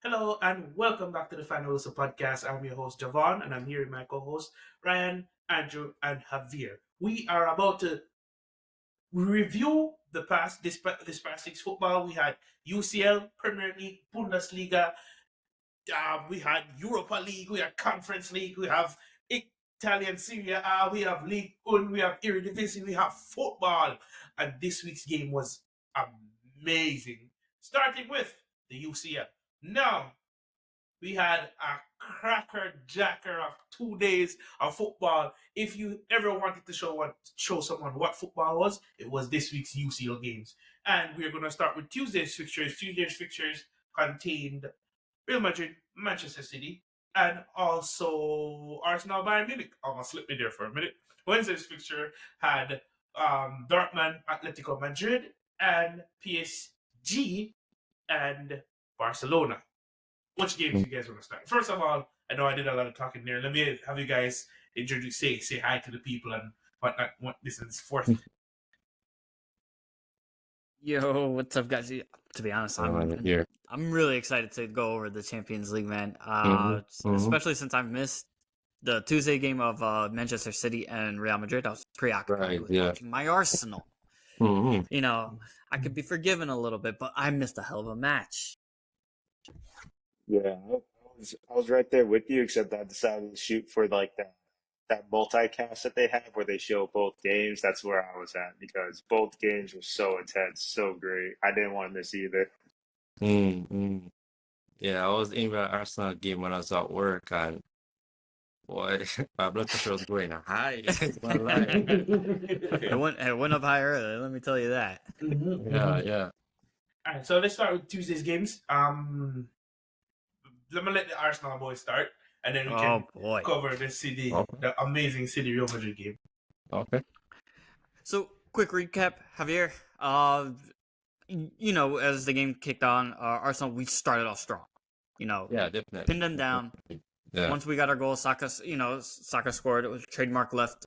Hello and welcome back to the Final Whistle podcast. I'm your host Javon, and I'm here with my co-host Ryan, Andrew, and Javier. We are about to review the past this past week's football. We had UCL, Premier League, Bundesliga. We had Europa League. We had Conference League. We have Italian Serie A. We have League One. We have Eredivisie. We have football, and this week's game was amazing. Starting with the UCL. Now we had a cracker jacker of 2 days of football. If you ever wanted to show someone what football was, it was this week's UCL games. And we're gonna start with Tuesday's fixtures. Tuesday's fixtures contained Real Madrid, Manchester City, and also Arsenal Bayern Munich. Almost slipped me there for a minute. Wednesday's fixture had Dortmund, Atletico Madrid, and PSG and Barcelona. Which games you guys want to start? First of all, I know I did a lot of talking there. Let me have you guys say hi to the people and whatnot. What this is fourth. Yo, what's up, guys? To be honest, Here. I'm really excited to go over the Champions League, man. Especially since I missed the Tuesday game of Manchester City and Real Madrid. I was preoccupied with watching my Arsenal. You know, I could be forgiven a little bit, but I missed a hell of a match. Yeah, I was right there with you, except I decided to shoot for like that multicast that they have where they show both games. That's where I was at because both games were so intense, so great. I didn't want to miss either. Yeah, I was in the Arsenal game when I was at work, and boy, my blood pressure was going high. It's not lying. It went up high early. Let me tell you that. Yeah. All right, so let's start with Tuesday's games. Let me let the Arsenal boys start, and then we can cover the amazing City Real Madrid game. Okay. So, quick recap, Javier. As the game kicked on, Arsenal, we started off strong. Yeah, definitely. Pinned them down. Yeah. Once we got our goal, Saka scored. It was trademark left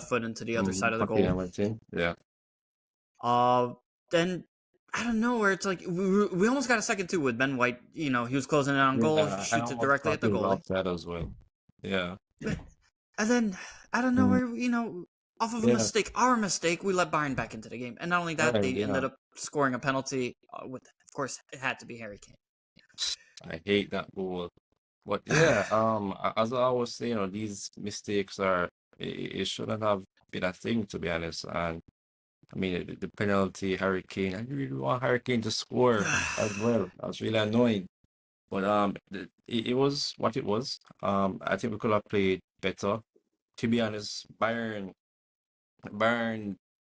foot into the other side of the goal. Yeah. Then out of nowhere, it's like we almost got a second too with Ben White. He was closing in on goal, shoots it directly at the goalie. That as well. Yeah. And then out of nowhere, off of a mistake, our mistake, we let Bayern back into the game. And not only that, they ended up scoring a penalty. Of course, it had to be Harry Kane. I hate that goal. But yeah, as I always say, these mistakes it shouldn't have been a thing, to be honest. And I mean, the penalty, Harry Kane, I really want Harry Kane to score as well. I was really annoyed. But it was what it was. I think we could have played better. To be honest, Bayern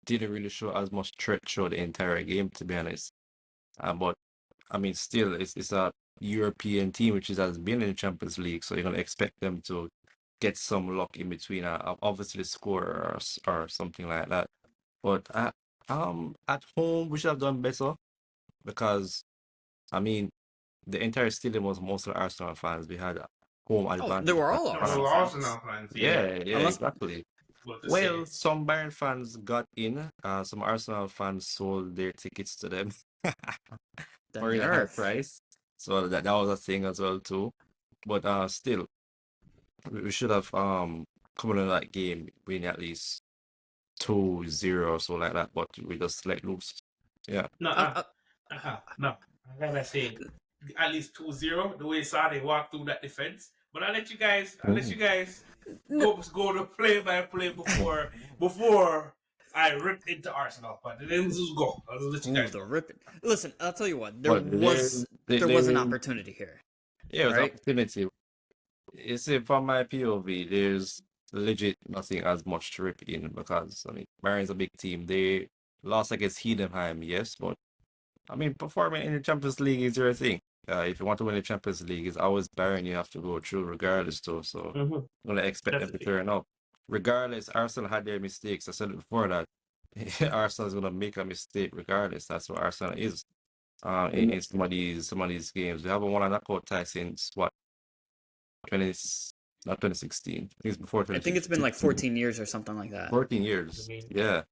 didn't really show as much threat throughout the entire game, to be honest. But I mean, still, it's a European team which has been in the Champions League, so you're gonna expect them to get some luck in between, obviously score or something like that. But at home we should have done better because I mean the entire stadium was mostly Arsenal fans. We had home advantage. They were all Arsenal fans. Yeah, exactly. Well, some Bayern fans got in. Some Arsenal fans sold their tickets to them for a high price. So that was a thing as well too. But still, we should have come into that game winning at least 2-0 or so like that. But we just let loose. Yeah. No. I gotta say, at least 2-0. The way Sade walked through that defense. But I'll let you guys go to play by play before I ripped into Arsenal. But then just go. I'll let you guys rip it. Listen, I'll tell you what. There was an opportunity here. Yeah, it was an opportunity. You see, from my POV, there's legit nothing as much to rip in because I mean Bayern's a big team. They lost against Heidenheim, yes, but I mean performing in the Champions League is your thing. If you want to win the Champions League, it's always Bayern you have to go through regardless too. So I'm gonna expect them to turn up. Regardless, Arsenal had their mistakes. I said it before that Arsenal is gonna make a mistake regardless. That's what Arsenal is. In some of these games. We haven't won a knockout tie since what? Not 2016. I think it's before 2016. I think it's been like 14 years or something like that. 14 years. Yeah.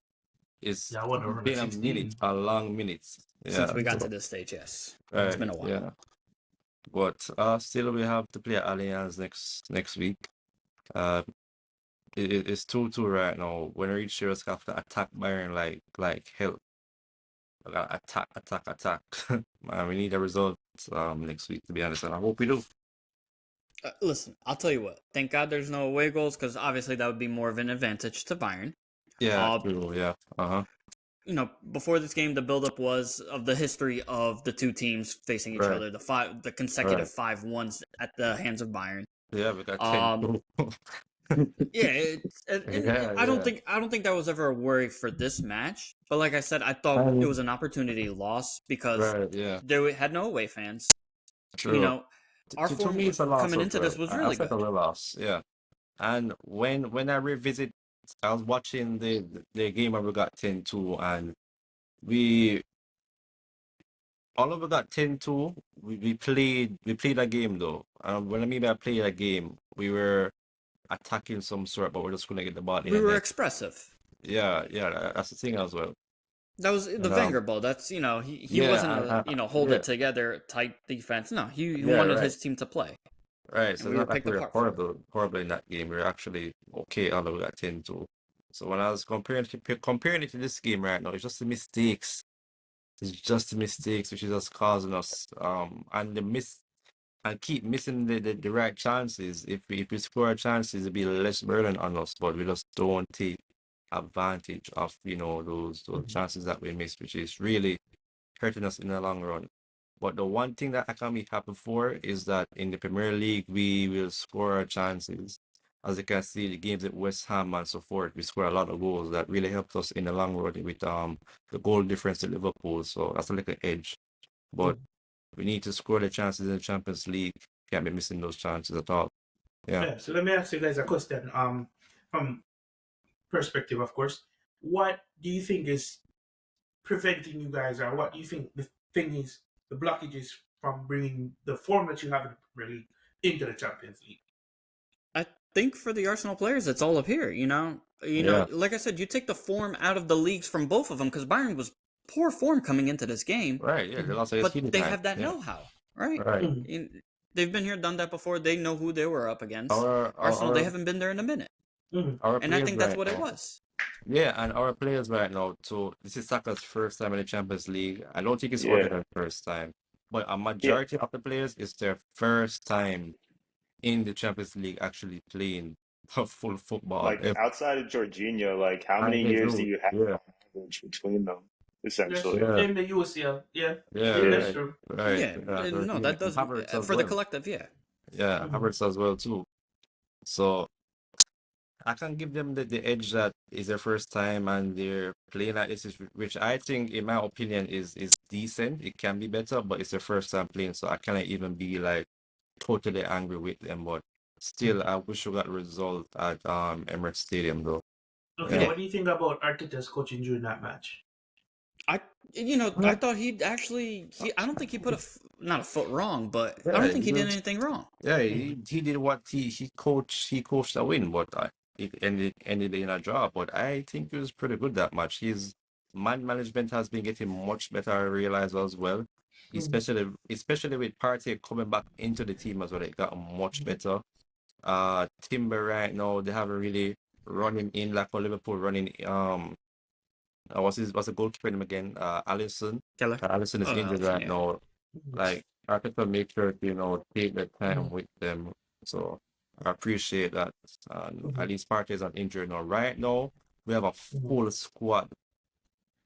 It's been a long minute. Since we got to this stage, yes. It's been a while. Yeah. But still we have to play Allianz next week. It's 2-2 right now. When we reach here, we have to attack Bayern like hell. We gotta attack. Man, we need a result next week, to be honest, and I hope we do. Listen, I'll tell you what. Thank God there's no away goals, because obviously that would be more of an advantage to Bayern. Yeah, true. Yeah. Before this game, the buildup was of the history of the two teams facing each Right. other, the consecutive 5-1s at the hands of Bayern. Yeah, we got 10. Yeah, I don't think that was ever a worry for this match. But like I said, I thought it was an opportunity lost because they had no away fans. True. Our to form me, it's a loss coming as into well. this was I really said good. a loss, yeah. And when I revisit, I was watching the game where we got 10-2, and all of we got 10-2. We played a game though. When I mean by played a game, we were attacking some sort, but we're just gonna get the ball in. We were expressive. Yeah, that's the thing as well. That was the Wenger ball. That's he wasn't hold it together tight defense. No, he wanted his team to play. Right, so not like we were horrible in that game. We were actually okay, although we got 10-2. So when I was comparing it to this game right now, it's just the mistakes. It's just the mistakes which is just causing us and keep missing the right chances. If we score chances, it'll be less burden on us, but we just don't take advantage of those chances that we miss, which is really hurting us in the long run. But the one thing that I can be happy for is that in the Premier League we will score our chances. As you can see, the games at West Ham and so forth, we score a lot of goals that really helped us in the long run with the goal difference to Liverpool. So that's a little edge. But we need to score the chances in the Champions League. Can't be missing those chances at all. Yeah. So let me ask you guys a question. From perspective, of course, what do you think is preventing you guys, or what do you think the thing is, the blockages from bringing the form that you have in the Premier League into the Champions League? I think for the Arsenal players, it's all up here. Like I said, you take the form out of the leagues from both of them because Bayern was poor form coming into this game. Right. Yeah. But they have that know-how, right? Right. They've been here, done that before. They know who they were up against. Arsenal, they haven't been there in a minute. And I think that's what it was. Yeah, and our players right now, so this is Saka's first time in the Champions League. I don't think it's only their first time, but a majority of the players, it's their first time in the Champions League actually playing full football. Like outside of Jorginho, like how many years do you have between them? Essentially, in the UCL, that's true. Right. No, that does for the collective, Havertz as well too. So I can give them the edge that is their first time and they're playing like this, which I think, in my opinion, is decent. It can be better, but it's their first time playing, so I cannot even be like totally angry with them. But still, I wish we got a result at Emirates Stadium though. Okay, what do you think about Arteta's coaching during that match? I thought I don't think he put not a foot wrong, but I don't think he did anything wrong. Yeah, he did what he coached a win, but it ended in a draw. But I think it was pretty good that match. His man management has been getting much better, I realize as well. Especially with Partey coming back into the team as well, it got much better. Timber right now, they haven't really run him in like Liverpool running what's the goalkeeper name again? Alisson. Alisson is injured right now. Like Arteta make sure to take the time with them. So I appreciate that. At least Partey is not injured now. Right now we have a full squad,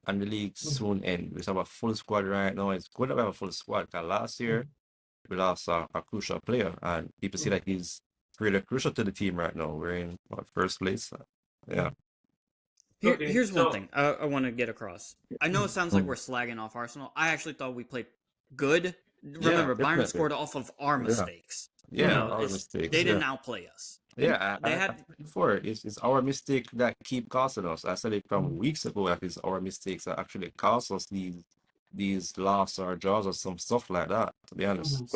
and the league soon end. We have a full squad right now. It's good that we have a full squad because last year we lost a crucial player, and people see that he's really crucial to the team right now. We're in first place. Yeah. Here's one thing I want to get across. I know it sounds like we're slagging off Arsenal. I actually thought we played good. Remember, Bayern scored off of our mistakes. Our mistakes. They didn't outplay us. Yeah, I had before. It's our mistake that keep costing us. I said it from weeks ago that it's our mistakes that actually cost us these losses or draws or some stuff like that, to be honest.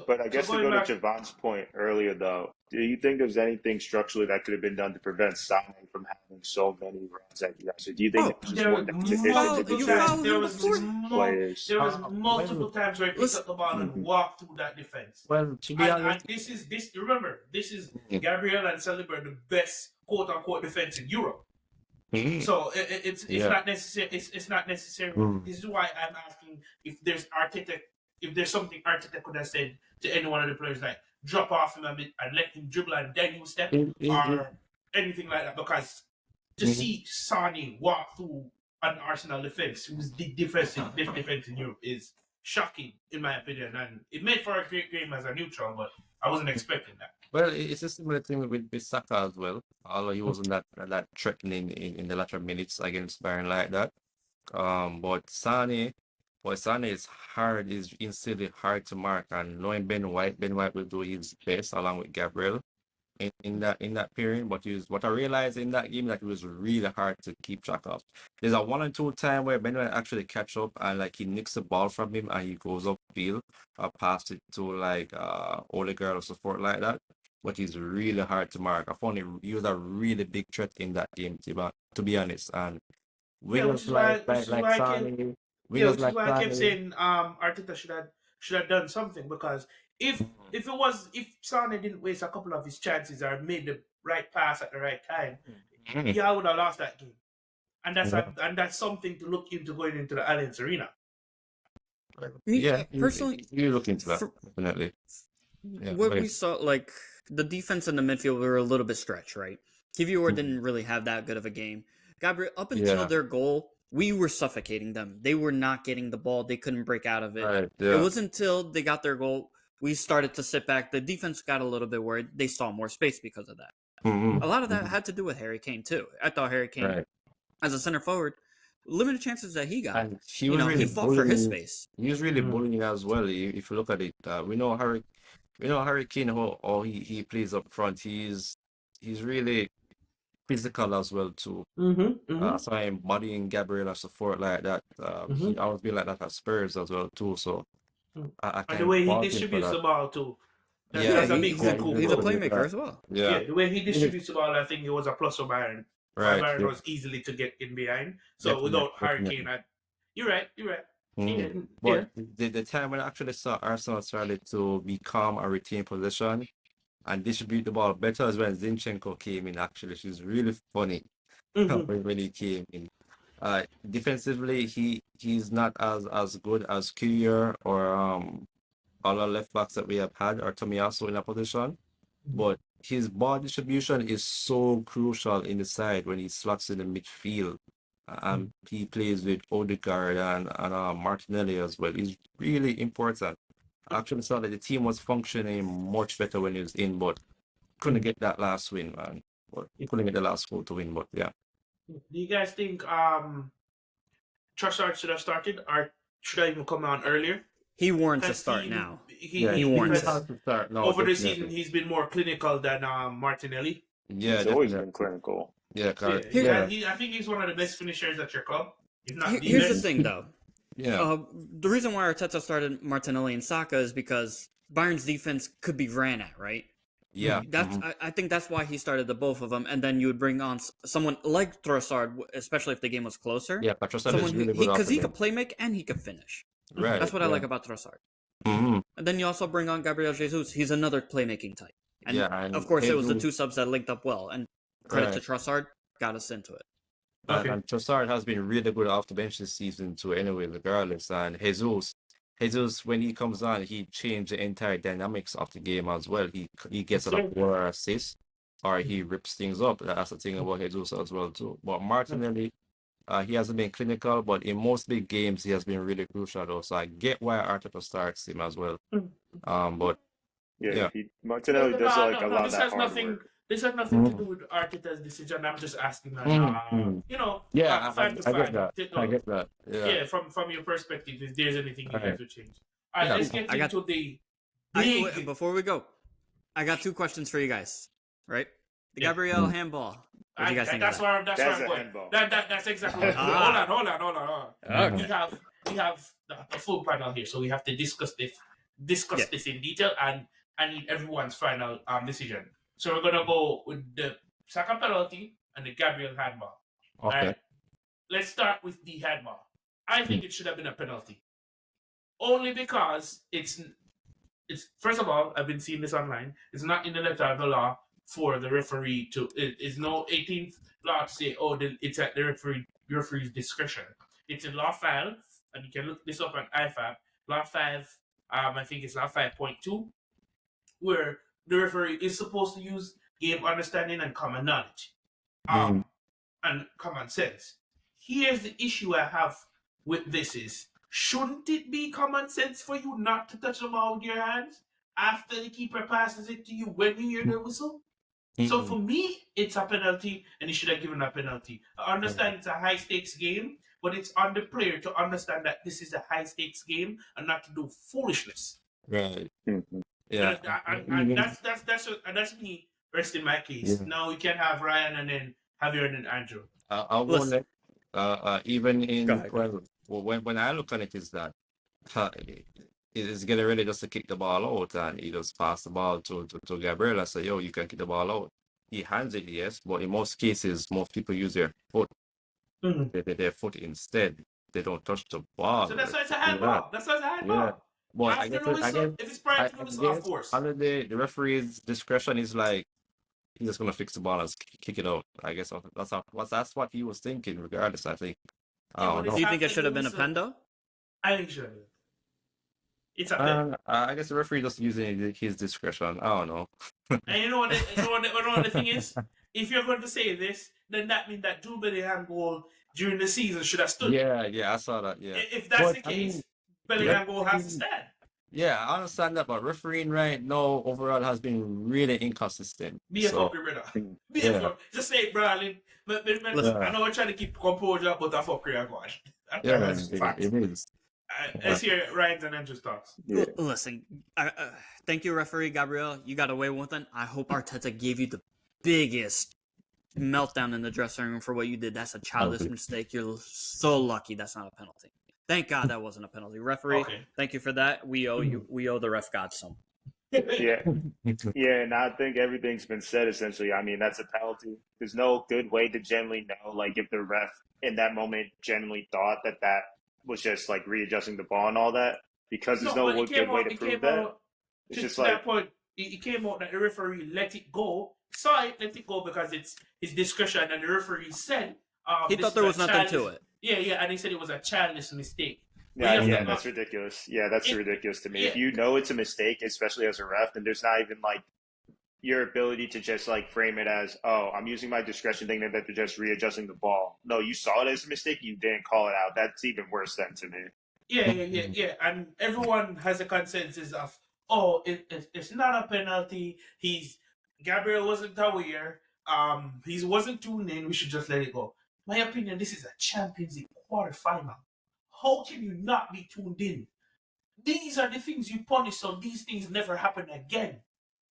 But I guess to go to Javon's point earlier, though, do you think there's anything structurally that could have been done to prevent Sane from having having so many runs at you guys? Or do you think Oh, it's just more down to his individual players? there was multiple times where he picked up the ball and walked through that defense. Well, to be honest, and this. Remember, this is Gabriel and Celebrate the best quote unquote defense in Europe. So it's not necessary. It's not necessary. This is why I'm asking if there's something Arteta could have said to any one of the players, like drop off him a bit and let him dribble and then you step or anything like that. Because to see Sane walk through an Arsenal defense, who's the best defense in Europe, is shocking in my opinion, and it made for a great game as a neutral, but I wasn't expecting that. well, it's a similar thing with Saka as well. Although he wasn't that threatening in the latter minutes against Bayern like that. But Sane is hard, is instantly hard to mark, and knowing Ben White will do his best along with Gabriel in that period. But what I realized in that game that it was really hard to keep track of. There's a 1 or 2 time where Ben White actually catch up and like he nicks the ball from him and he goes upfield or pass it to like Odegaard or support like that. But he's really hard to mark. I found he was a really big threat in that game, to be honest. And Which is why I kept saying Arteta should have done something, because if Sane didn't waste a couple of his chances or made the right pass at the right time, I would have lost that game. And that's something to look into going into the Allianz Arena. Personally, you look into that definitely. What we saw, like the defense and the midfield were a little bit stretched, right? Kivior didn't really have that good of a game. Gabriel, up until their goal, we were suffocating them. They were not getting the ball. They couldn't break out of it. Right, It wasn't until they got their goal, we started to sit back. The defense got a little bit worried. They saw more space because of that. A lot of that had to do with Harry Kane, too. I thought Harry Kane, as a center forward, limited chances that he got. And he fought for his space. He was really bullying as well. If you look at it, we know Harry Kane, how he plays up front. He's really physical as well too. So I'm embodying Gabriel as support like that. He always been like that at Spurs as well too. So I and the way he distributes the ball too. That's a big coup. He's a playmaker as well. Yeah, the way he distributes the ball, I think it was a plus for Bayern. Right. Bayern was easily to get in behind. So without Harry Kane, you're right. But the time when I actually saw Arsenal started to be calm and retain possession and distribute the ball better is when Zinchenko came in. Actually, she's really funny when he came in. Defensively, he's not as good as Kiwior or all our left backs that we have had, or Tomiyasu in a position. But his ball distribution is so crucial in the side when he slots in the midfield. He plays with Odegaard and Martinelli as well. He's really important. I actually saw that the team was functioning much better when he was in, but couldn't get that last win, man. But couldn't get the last goal to win, but yeah. Do you guys think Trossard should have started, or should have even come on earlier? He warrants to start now. He warrants to start. No, over the season, he's been more clinical than Martinelli. Yeah, he's always been clinical. I think he's one of the best finishers at your club. If not Here's the thing, though. The reason why Arteta started Martinelli and Saka is because Bayern's defense could be ran at, right? Yeah. I think that's why he started the both of them, and then you would bring on someone like Trossard, especially if the game was closer. Yeah, but Trossard is really good because he could play make and he could finish. Right. That's what I like about Trossard. And then you also bring on Gabriel Jesus. He's another playmaking type. And of course, it was the two subs that linked up well. And credit to Trossard, got us into it. And Trossard has been really good off the bench this season too, anyway, regardless. And Jesus, when he comes on, he changed the entire dynamics of the game as well. He gets a lot more assists, or he rips things up. That's the thing about Jesus as well too. But Martinelli, he hasn't been clinical, but in most big games, he has been really crucial though. So I get why Arteta starts him as well. But Martinelli does a lot of that hard work. This has nothing to do with Arteta's decision. I'm just asking, fan to fan. I get that. Yeah, from your perspective, if there's anything you guys would change. All right, let's get into the big... Before we go, I got 2 questions for you guys. Right? The Gabriel handball. What do you guys think of that? That's where I'm going. That's exactly what I'm going. Hold on. Okay. We have the full panel here, so we have to discuss this in detail, and I need everyone's final decision. So we're gonna go with the second penalty, and the Gabriel handball. Okay. Right? Let's start with the handball. I think it should have been a penalty. Only because it's first of all, I've been seeing this online. It's not in the letter of the law for the referee to. It is no 18th law to say, oh, it's at the referee's discretion. It's in Law 5, and you can look this up on IFAB. Law 5, I think it's Law 5.2, where the referee is supposed to use game understanding and common knowledge, and common sense. Here's the issue I have with this is, shouldn't it be common sense for you not to touch the ball with your hands after the keeper passes it to you when you hear the whistle? So for me, it's a penalty, and he should have given a penalty. I understand it's a high-stakes game, but it's on the player to understand that this is a high-stakes game and not to do foolishness. Right. Yeah. And that's me resting my case. Yeah. Now we can have Ryan and then Javier and then Andrew. I'll go next. Even in ahead. when I look at it, is that it is getting ready just to kick the ball out, and he just pass the ball to Gabriel and say, yo, you can kick the ball out. He hands it, yes, but in most cases, most people use their foot. Their foot instead. They don't touch the ball. So that's why it's a handball. That's why it's a handball. Yeah. But After the whistle, if it's prior to the whistle, of course. Under the referee's discretion is like, he's just gonna fix the ball and kick it out. I guess that's what he was thinking. Regardless, I think. Do you think it should have been a pen though? I think it should have been. It's a pen. I guess the referee just using his discretion. I don't know. And you know what the thing is? If you're going to say this, then that means that Jude Bellingham goal during the season should have stood. Yeah, I saw that. Yeah. If that's the case, Bellingham goal has to stand. Yeah, I understand that, but refereeing right now overall has been really inconsistent. Be a fucker, brother. Be a fucker. Just say it, brother. But I know we're trying to keep composure, but a fucker I'm going. That's fact. It is. Let's hear Ryan's and Andrew's thoughts. Yeah. Listen, thank you, referee Gabriel. You got away with it. I hope Arteta gave you the biggest meltdown in the dressing room for what you did. That's a childish mistake. You're so lucky that's not a penalty. Thank God that wasn't a penalty. Referee, Thank you for that. We owe you. We owe the ref God some. Yeah, and I think everything's been said essentially. I mean, that's a penalty. There's no good way to generally know, like, if the ref in that moment generally thought that was just like readjusting the ball and all that, because there's no good way to prove that. It's just like that point. It came out that the referee let it go. Saw it, let it go because it's his discretion, and the referee said he thought there was nothing to it. Yeah, and he said it was a childish mistake. Yeah, that's ridiculous. Yeah, that's ridiculous to me. If you know it's a mistake, especially as a ref, then there's not even like your ability to just like frame it as, oh, I'm using my discretion thinking that they're just readjusting the ball. No, you saw it as a mistake, you didn't call it out. That's even worse than to me. Yeah. And everyone has a consensus of, oh, it's not a penalty. Gabriel wasn't aware. He wasn't tuned in. We should just let it go. My opinion, this is a Champions League quarterfinal. How can you not be tuned in? These are the things you punish, so these things never happen again.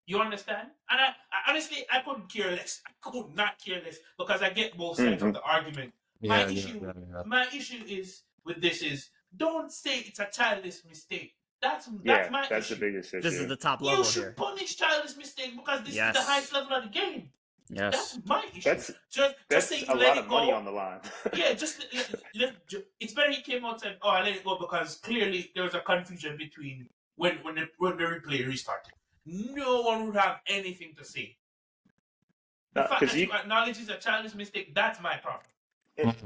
You understand? And I honestly, I couldn't care less. I could not care less because I get both sides of the argument. My issue is with this is, don't say it's a childish mistake. That's my issue. That's the biggest issue. This is the top level here. You should punish childish mistakes because this is the highest level of the game. Yes. That's my issue. That's a lot of money on the line. Yeah, it's better he came out and said, oh, I let it go because clearly there was a confusion between when the replay restarted. No one would have anything to say. The fact that you acknowledge it's a childish mistake, that's my problem.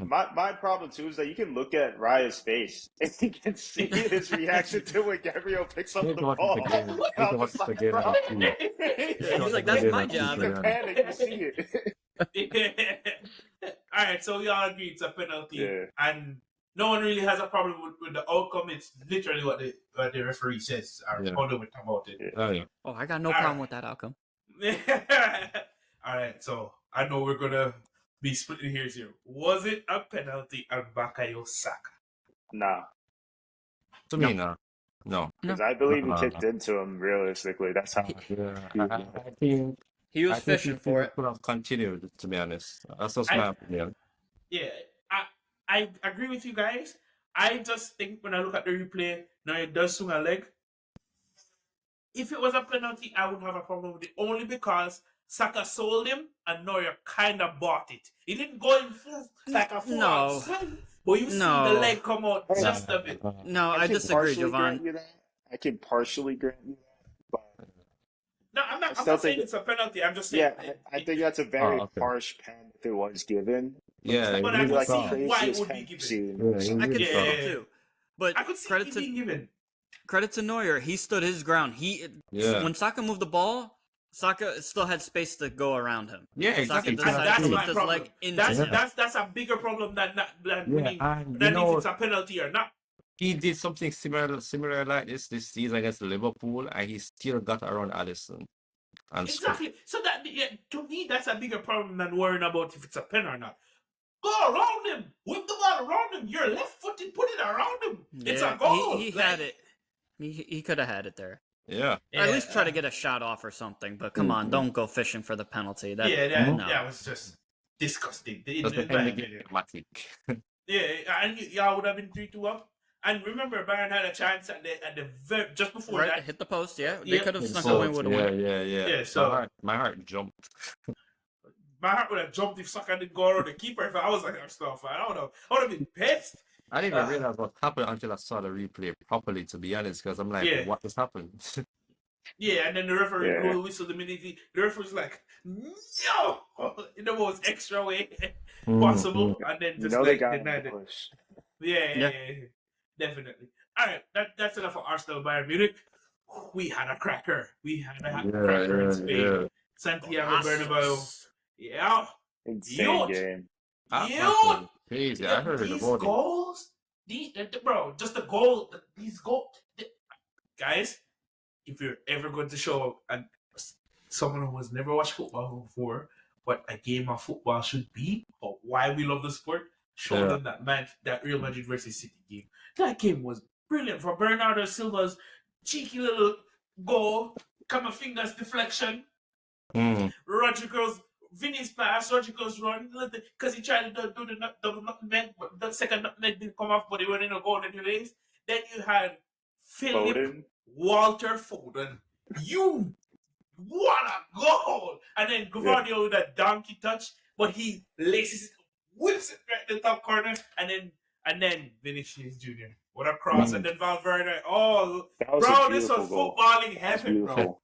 My problem too is that you can look at Raya's face and you can see his reaction to when Gabriel picks up the ball. He's like, that's my job. The panic, you see it. All right, so we all agree it's a penalty, and no one really has a problem with the outcome. It's literally what the referee says or how they would talk about it. Oh, I got no problem with that outcome. All right, so I know we're gonna be splitting hairs here. Was it a penalty on Bukayo Saka? Nah. To me, no. Because I believe he kicked into him. Realistically, that's how. I think he was fishing for it. Could have continued, to be honest. That's just my opinion. Yeah, I agree with you guys. I just think when I look at the replay, now it does swing a leg. If it was a penalty, I wouldn't have a problem with it, only because Saka sold him, and Neuer kind of bought it. He didn't go in full like a full-on swing, but you see the leg come out just a bit. No, I disagree, Javon. I can partially grant you that, but no, I'm not saying it's a penalty. I'm just saying. Yeah, I think that's a very harsh pen if it was given. Yeah, but I could see why it would be given. I could see it too. But I could see it being given. Credit to Neuer, he stood his ground. When Saka moved the ball, Saka still had space to go around him. Yeah, exactly. That's my problem. That's a bigger problem than if it's a penalty or not. He did something similar like this season against Liverpool, and he still got around Alisson. Exactly. So that to me, that's a bigger problem than worrying about if it's a pen or not. Go around him, whip the ball around him. You're left-footed, put it around him. Yeah, it's a goal. He had it. He could have had it there. Yeah. Or at least try to get a shot off or something. But come on, don't go fishing for the penalty. That was just disgusting. Dramatic. And y'all would have been 3-2 up. And remember, Bayern had a chance at the just before that. Hit the post, They could have snuck away with a win. Yeah. So my heart jumped. My heart would have jumped if Saka didn't go around the keeper. If I was like Arsenal fan, I would have been pissed. I didn't even realize what happened until I saw the replay properly, to be honest, because I'm like, what just happened? And then the referee blew the whistle the minute the referee was like, no! In the most extra way possible. And then just they got denied it. Yeah, definitely. All right, that's enough for Arsenal Bayern Munich. We had a cracker. Cracker in Spain. Santiago Bernabeu. Yeah. Insane game. Crazy. I heard it about goals. Just the goal. These goals. Guys, if you're ever going to show and someone who has never watched football before what a game of football should be, or why we love the sport, show them that Real Madrid versus City game. That game was brilliant. For Bernardo Silva's cheeky little goal, Camavinga's deflection, Vinny's pass, Rodrigo's run, because he tried to do the double nutmeg, but the second nutmeg didn't come off, but he went in a goal anyways. Then you had Walter Foden. What a goal! And then Gvardiol with a donkey touch, but he laces it, whips it right in the top corner, and then Vinicius Jr. What a cross, and then Valverde. Oh, bro, this was footballing heaven, bro. That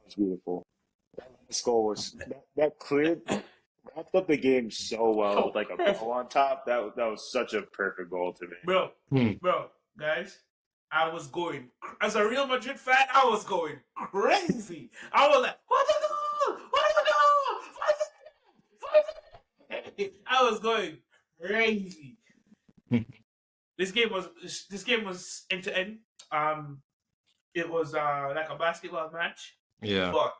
was beautiful. That goal was that cleared, wrapped up the game so well with like a ball on top. That was such a perfect goal to me, bro. Guys, I was going as a Real Madrid fan. I was going crazy. I was like, "What the goal? What the goal? I was going crazy. This game was end to end. It was like a basketball match. Yeah. But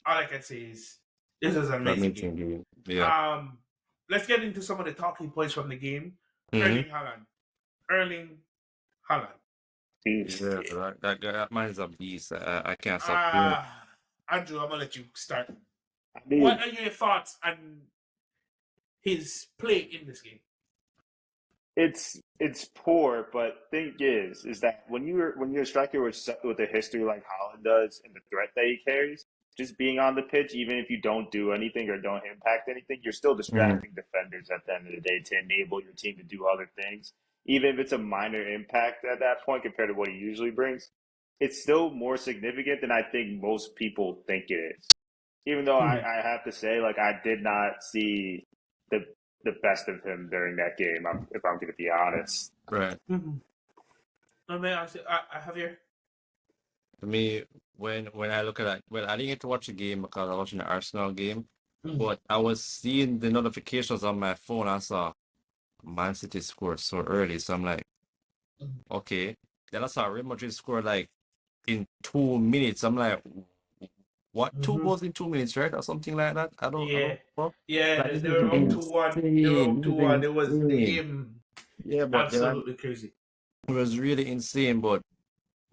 all I can say is this is an amazing game. Yeah. Let's get into some of the talking points from the game. Erling Haaland. Yeah, that man's a beast. I can't stop. Andrew, I'm gonna let you start. What are your thoughts on his play in this game? It's poor, but thing is that when you're a striker with a history like Haaland does and the threat that he carries, just being on the pitch, even if you don't do anything or don't impact anything, you're still distracting defenders at the end of the day to enable your team to do other things. Even if it's a minor impact at that point compared to what he usually brings, it's still more significant than I think most people think it is. Even though I have to say, like, I did not see the best of him during that game, if I'm going to be honest. Right. I mean, Javier? For me, when I look at that, I didn't get to watch the game because I was watching the Arsenal game, but I was seeing the notifications on my phone. I saw Man City scored so early, so I'm like, okay. Then I saw Real Madrid score like in 2 minutes. I'm like, what? 2 goals in 2 minutes, right? Or something like that? I don't know. Yeah, like, they were up 2-1. They were up 2-1. It was the game. Yeah, but absolutely crazy. It was really insane, but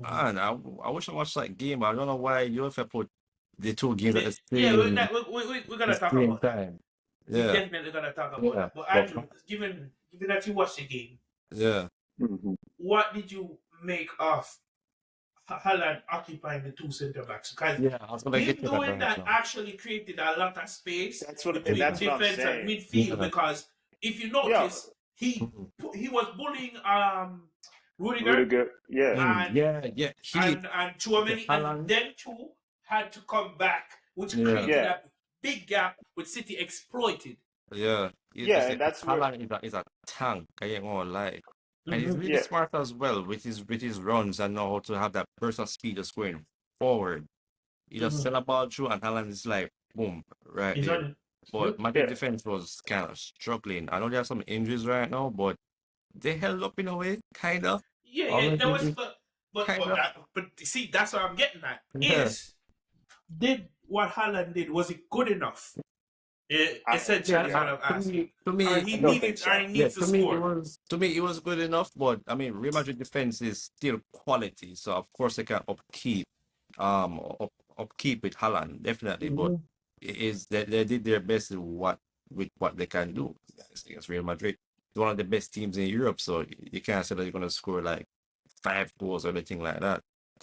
man, I wish I watched that game. I don't know why UEFA put the 2 games at the same we're gonna talk about time. Yeah. We're definitely gonna talk about that. But Andrew, given that you watched the game, yeah, what did you make of Haaland occupying the two centre backs because I was gonna get him to that doing right that now. actually created a lot of space between that's what I'm defense and saying. midfield because if you notice, he Mhm. he was bullying Rudiger Rudiger, yeah, and Yeah. and Chouameni, and Haaland. them two had to come back, which Yeah. created yeah, a big gap which City exploited. Yeah. yeah, See, and that's where, Haaland is a tank. I ain't gonna lie. And he's Mm-hmm. really yeah, smart as well with his runs and know how to have that burst of speed just going forward. He just Mm-hmm. send a ball through and Haaland is like boom right He's on there. it. But Yep. Madrid yeah. defense was kind of struggling. I know there are some injuries right now, but they held up in a way, kind of. Yeah. That was, Already, kind of. but see, that's what I'm getting at. Yeah. Did what Haaland did, was it good enough? Essentially, is what Yeah, I'm asking. to Or me, he I don't think needed, or so. he needs to to me score. it was good enough. But I mean, Real Madrid defense is still quality, so of course they can upkeep with Haaland definitely. But Mm-hmm. it is they did their best with what they can do against Real Madrid. It's one of the best teams in Europe, so you can't say that you're gonna score like 5 goals or anything like that.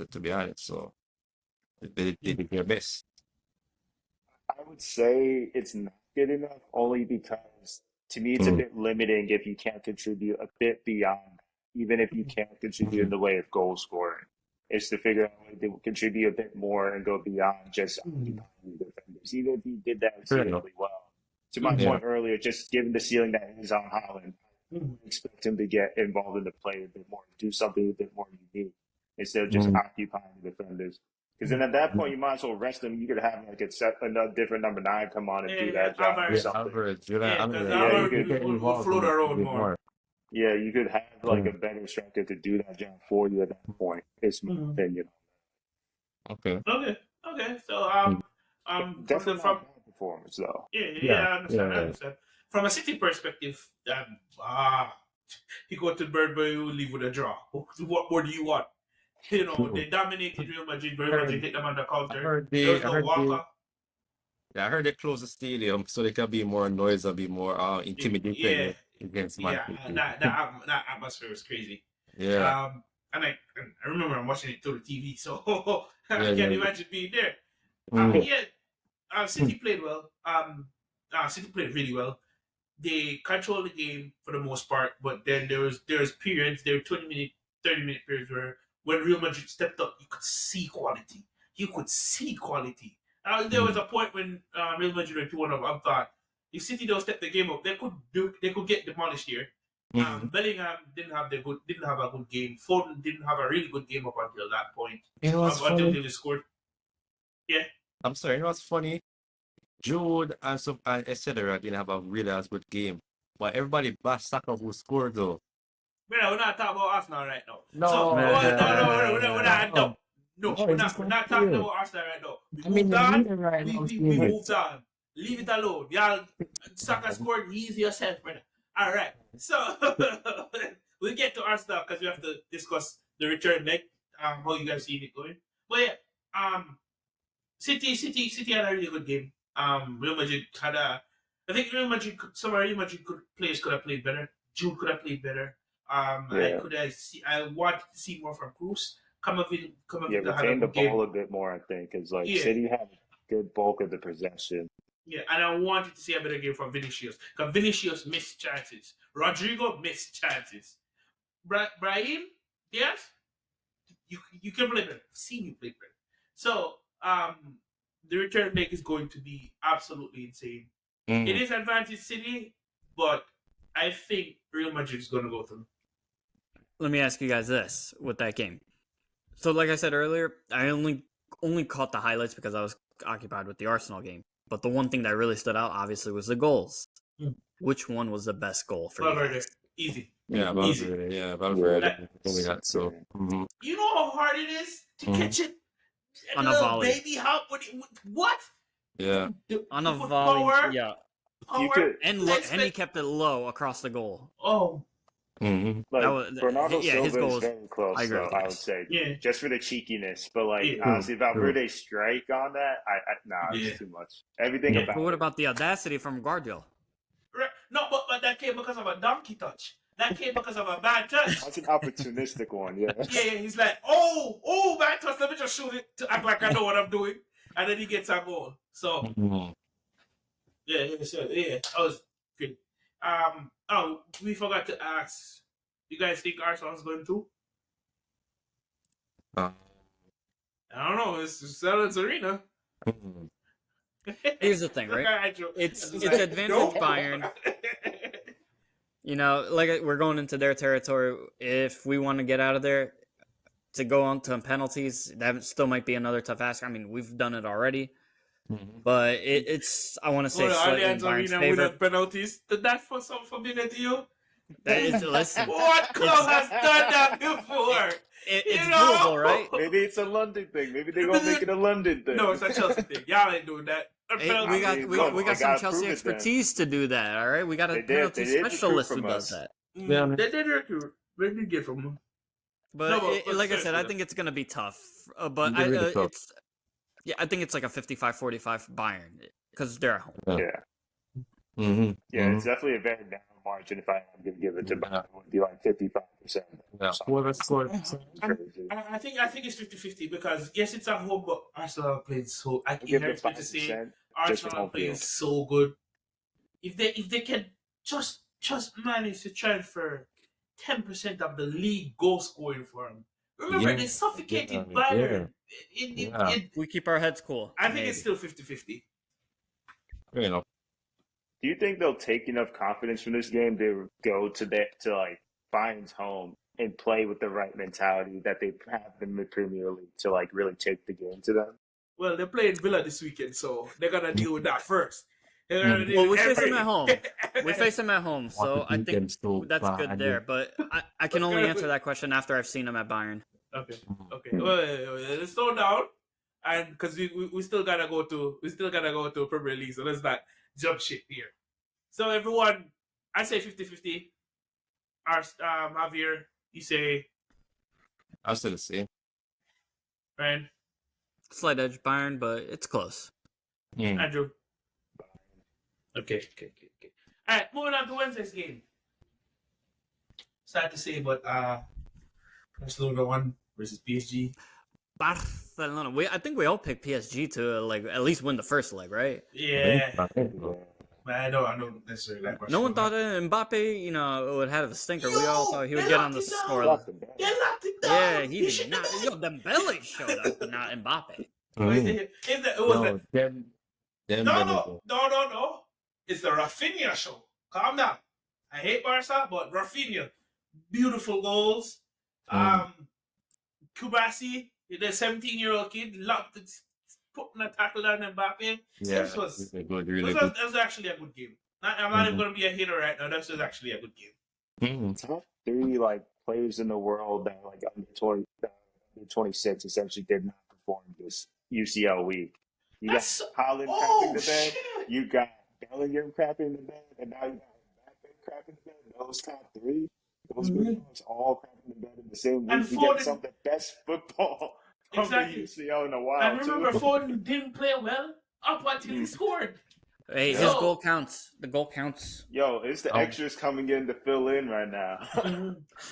To be honest, so they did their best. I would say it's not good enough only because to me it's a Mm. bit limiting if you can't contribute a bit beyond, even if you can't contribute in Mm. the way of goal scoring. Is to figure out a way to contribute a bit more and go beyond just Mm-hmm. occupying the defenders. Even if he did that Fair enough. exceedingly well. To my Mm-hmm. Yeah. point earlier, just given the ceiling that is on Holland, I Mm-hmm. would expect him to get involved in the play a bit more, do something a bit more unique instead of just Mm. occupying the defenders. Because then at that point, you might as well rest him. You could have like a different number 9 come on and do Yeah, that job or Yeah, Alvarez. something. Alvarez, Julian Yeah, because Alvarez. Yeah, you Alvarez could. will Involved float a around bit more. more. Yeah, you could have like a Mm. better striker to do that job for you at that point. Is my Mm-hmm. opinion. Okay. Okay. So Mm. Definitely not a bad performance though. yeah, Yeah, I yeah. understand. From a City perspective, you go to Bernabeu, leave with a draw. What more do you want? You know, True. they dominated Real Madrid. Real Madrid Heard, hit them on the I counter. heard There was I no heard Walker. I heard they closed the stadium so they can be more noise and be more Yeah, intimidating against Man yeah. City. That atmosphere was crazy. Yeah, And I remember I'm watching it through the TV, so I can't yeah. imagine being there. Mm. Yeah. City played well. City played really well. They controlled the game for the most part, but then there was periods, there were 20-minute, 30-minute periods where when Real Madrid stepped up, you could see quality. You could see quality. There was Mm. a point when Real Madrid were 2-1 up. I thought if City don't step the game up, they could get demolished here. Mm. Bellingham didn't have a good game. Foden didn't have a really good game up until that point. It was Until funny. they scored. Yeah. I'm sorry, it was funny. Jude and etc. didn't have a really as good game. But everybody bashed Saka who scored though. We're not talking about Arsenal right now. So, No, no, no, we're it's not. just We're not not talking fair. about Arsenal right now. We I mean, moved the on. media right now is We saying it. moved on. Leave it alone. Y'all, Saka scored. Ease yourself, brother. All right. So we'll get to Arsenal because we have to discuss the return leg. How you guys see it going? But yeah, City had a really good game. Real Madrid had a. I think Real Madrid, some Real Madrid players could have played better. Jude could have played better. Yeah, I wanted to see more from Cruz. yeah. Camavinga had a Retain the good game. ball a bit more, I think, because like Yeah, City had a good bulk of the possession. yeah, and I wanted to see a better game from Vinicius because Vinicius missed chances. Rodrigo missed chances. Brahim, yes, you can play better. I've seen you play better. So the return leg is going to be absolutely insane. It Mm. is advantage City, but I think Real Madrid is going to go through. Let me ask you guys this with that game. So, like I said earlier, I only caught the highlights because I was occupied with the Arsenal game. But the one thing that really stood out, obviously, was the goals. Mm. Which one was the best goal for you Valverde, guys? easy. Yeah, Mhm. Easy. Valverde. Yeah, Yeah, Valverde. Only that's that. So. Mhm. You know how hard it is to catch it? On A a little volley. baby hop. What? Yeah. On a You put volley, power, yeah. you power, could And placement. he kept it low across the goal. Oh, Mm-hmm. That like was Bernardo yeah, his Silva goal is was. very I close agree though, with you I would guys. say, yeah, just for the cheekiness. But like yeah, honestly, True. Valverde's strike on that, nah, yeah, it's too much. Everything yeah. But about what it. about the audacity from Guardiola? Right. No, but that came because of a donkey touch. that came because of a bad touch. That's an opportunistic one, yeah. Yeah, he's like, oh, bad touch. Let me just shoot it to act like I know what I'm doing, and then he gets a goal. So yeah, that was good. We forgot to ask. You guys think Arsenal's going to? I don't know. It's Allianz Arena. Here's the thing, right? It's advantage Bayern. You know, like we're going into their territory. If we want to get out of there, to go on to penalties, that still might be another tough ask. I mean, we've done it already, but it's I want to say slightly in Bayern's favor. Penalties. Did that for some familiar to you? Listen, what club has done that before? It's doable, right? Maybe it's a London thing. Maybe they're gonna make it a London thing. No, it's a Chelsea thing. Y'all ain't doing that. Hey, we got some Chelsea expertise to do that. All right, we got a penalty specialist who does that. Yeah, they did recruit. They did get from them. But like I said, I think it's gonna be tough. But I think it's like a 55-45 Bayern because they're at home. Yeah. Yeah, it's definitely a very narrow margin. If I am going to give it to Bayern, it would be like 55%. Yeah. Whoever scored. I think it's 50-50 because yes, it's at home, but Arsenal played so. I give hear it it's to say 5%. Arsenal plays so good. If they can just manage to transfer 10% of the league goal scoring for them. Remember, they suffocated Bayern. We keep our heads cool. I think it's still 50-50. You know. Do you think they'll take enough confidence from this game to go to like Bayern's home and play with the right mentality that they have in the Premier League to like really take the game to them? Well, they're playing Villa this weekend, so they're gonna deal with that first. Well, we face them at home. We face them at home, so I think that's good there. But I can only answer that question after I've seen them at Bayern. Okay. Let's slow down, and because we still gotta go to Premier League, so let's not jump ship here. So everyone, I say 50-50. Javier, you say? I'll say the same. Ryan? Slight edge Bayern, but it's close. Andrew? Okay. All right, moving on to Wednesday's game. Sad to say, but Barcelona won versus PSG. Barcelona. I think we all picked PSG to like at least win the first leg, right? Yeah. But I don't necessarily like Barcelona. No one thought it would have a stinker. We all thought he would get on the score. They locked it down. Yeah, he did not. Dembele showed up, but not Mbappe. No. It's the Rafinha show. Calm down. I hate Barca, but Rafinha, beautiful goals. Kubasi, the 17-year-old kid, putting a tackle on Mbappe. Yeah, this was actually a good game. I'm not even going to be a hater right now. This was actually a good game. Top 3 like players in the world that like under 26 essentially did not perform this UCL week. You got Haaland crapping the bed. You got Bellingham crapping the bed, and now you got Mbappe crapping the bed. Those top 3, those players all crapping the bed in the same week. You get some of the best football from the UCL in a while. I remember Foden didn't play well up until he scored. Hey, his goal counts. The goal counts. Yo, it's the extras coming in to fill in right now.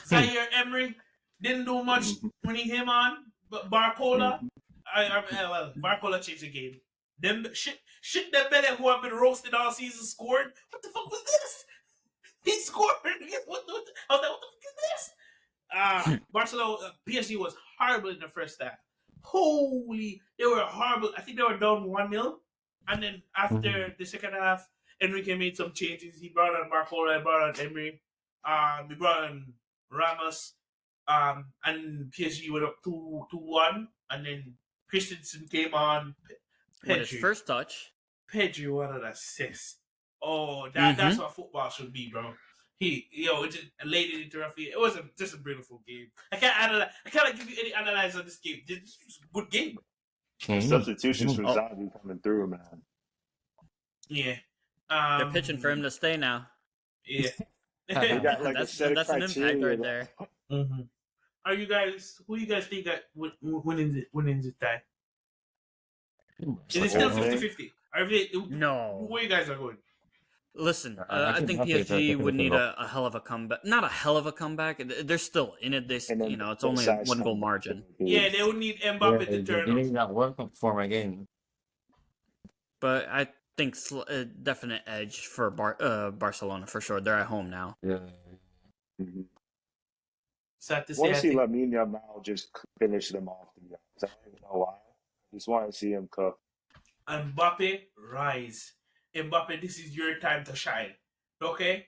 Zaire Emery didn't do much when he came on, but Barcola, Barcola changed the game. Them shit that Bennett who have been roasted all season scored. What the fuck was this? He scored. I was like, what the fuck is this? Barcelona, PSG was horrible in the first half. They were horrible. I think they were down 1-0. And then after the second half, Enrique made some changes. He brought on Barcola, he brought on Emery, he brought on Ramos, and PSG went up 2-1. And then Christensen came on. With his first touch. Pedri, what an assist. Oh, that's what football should be, bro. It just laid it into Rafinha. It was just a beautiful game. I can't give you any analysis on this game. This was a good game. Substitutions from Xavi coming through, man. Yeah. They're pitching for him to stay now. Yeah. Got, like, that's an impact right there. Mm-hmm. Who you guys think that winning the tie? Is it still 50-50? No. Where you guys are going? Listen, I I think think they PSG can would look need up. a hell of a comeback. Not a hell of a comeback. They're still in it. And then It's the only a size 1 goal comeback margin. Yeah, they would need Yeah, Mbappe to they turn up. need that World Cup form again. But I think a definite edge for Barcelona for sure. They're at home now. Yeah. Mhm. Sad to I say, want I to see think Lamine Yamal just finish them off. To be honest. I don't even know why. I just want to see him cook. Mbappe, rise. Mbappe, this is your time to shine. Okay?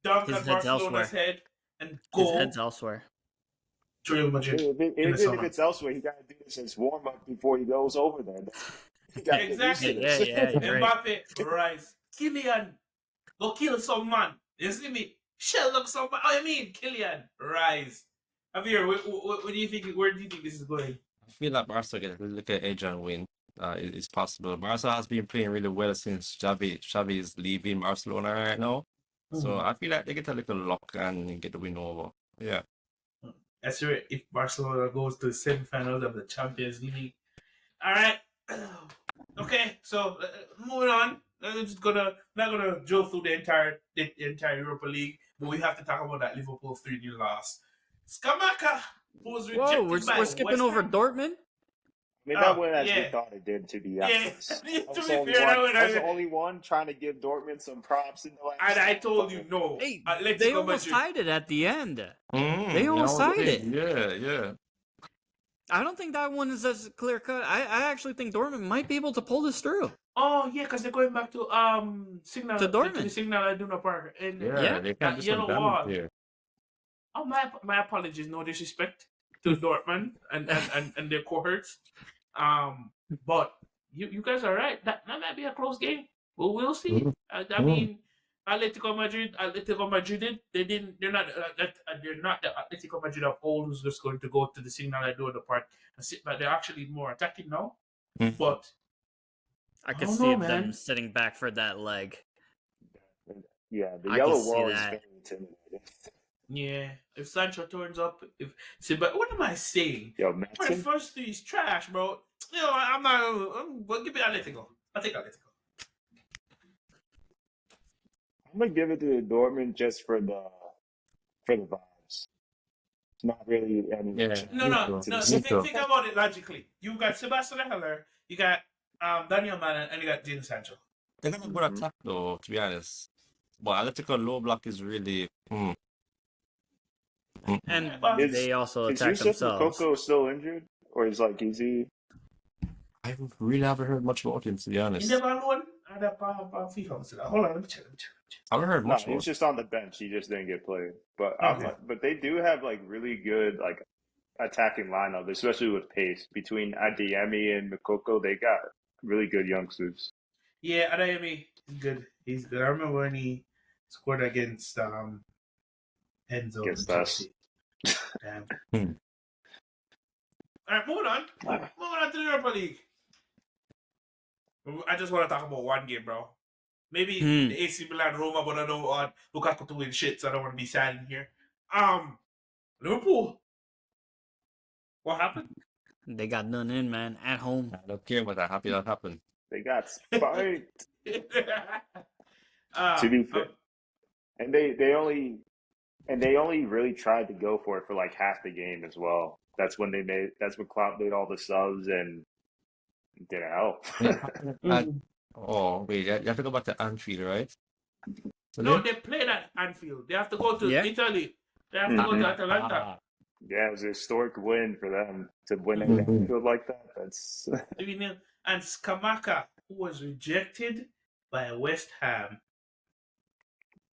Dunk His on head's Barcelona's elsewhere. head and His go head's elsewhere. to Real Madrid in the Even if summer. it's elsewhere, he got to do this as warm up before he goes over there. He got to get used to Exactly. this. You're right. Mbappe, rise. Kylian, go kill some man. You see me? Shell up some man. Oh, I mean, Kylian, rise. Javier, what do you think? Where do you think this is going? I feel like Barca get a little edge and win. It's possible. Barca has been playing really well since Xavi is leaving Barcelona right now. So I feel like they get a little luck and get the win over. Yeah. That's right. If Barcelona goes to the semifinals of the Champions League. All right. Okay, so moving on. I'm just not gonna drill through the entire Europa League, but we have to talk about that Liverpool 3-0 loss. Skamaka was Whoa, rejected by we're skipping West over Ham. Dortmund. I mean, that Oh went as we yeah, thought it did, to be yeah. honest. To be fair, I was the only one trying to give Dortmund some props in the last. and I told you no. Hey, Atletico they almost Madrid. tied it at the end. Mm, They almost tied it. Yeah. I don't think that one is as clear cut. I actually think Dortmund might be able to pull this through. Oh yeah, because they're going back to Signal To to the Dortmund. Signal Iduna Park and Yeah. They can that do some yellow damage wall. there. Oh my apologies, no disrespect to Dortmund and their cohorts. But you guys are right. That might be a close game. Well, we'll see. I mean, Atletico Madrid. They're not. They're not the Atletico Madrid of old who's just going to go to the Signal Iduna Park and sit. But they're actually more attacking now. But I could don't see know, them man. sitting back for that leg. Yeah, the I yellow can see wall is that. very intimidating. Yeah, if Sancho turns up, but what am I saying? Yo, My Madsen, first three is trash, bro. You know, I'm not. Well, give me Atletico. I'll take Atletico. I'm gonna give it to Dortmund just for the vibes. Not really any. Yeah. No. To the Think about it logically. You got Sebastian Heller, you got Daniel Mann, and you got Jadon Sancho. They're gonna good attack though, to be honest. But Atletico low block is really. And But they also Is attack Yusuf themselves. Moukoko still injured, or is he? I really haven't heard much about him, to be he honest. never won at the FIFA. Hold on, let me check. I haven't heard No, much he about was just on the bench. He just didn't get played. But Okay. but they do have like really good like attacking lineup, especially with pace between Adeyemi and Moukoko. They got really good youngsters. Yeah, Adeyemi is good. He's good. I remember when he scored against Enzo in Against us. Chelsea. Damn. All right, moving on. Moving on to the Europa League. I just want to talk about one game, bro. Maybe the AC Milan Roma, but I don't want Lukaku to win shit, so I don't want to be sad in here. Liverpool. What happened? They got none in, man. At home. I don't care, but I'm happy that happened. They got spiked. Uh, To be fair, and they only really tried to go for it for like half the game as well. That's when Klopp made all the subs and it didn't help. Oh wait, you have to go back to Anfield, right? So No, they played at Anfield. They have to go to Italy. They have to go to Atalanta. Yeah, it was a historic win for them to win at Anfield like that. That's 3-0. And Skamaka, who was rejected by West Ham.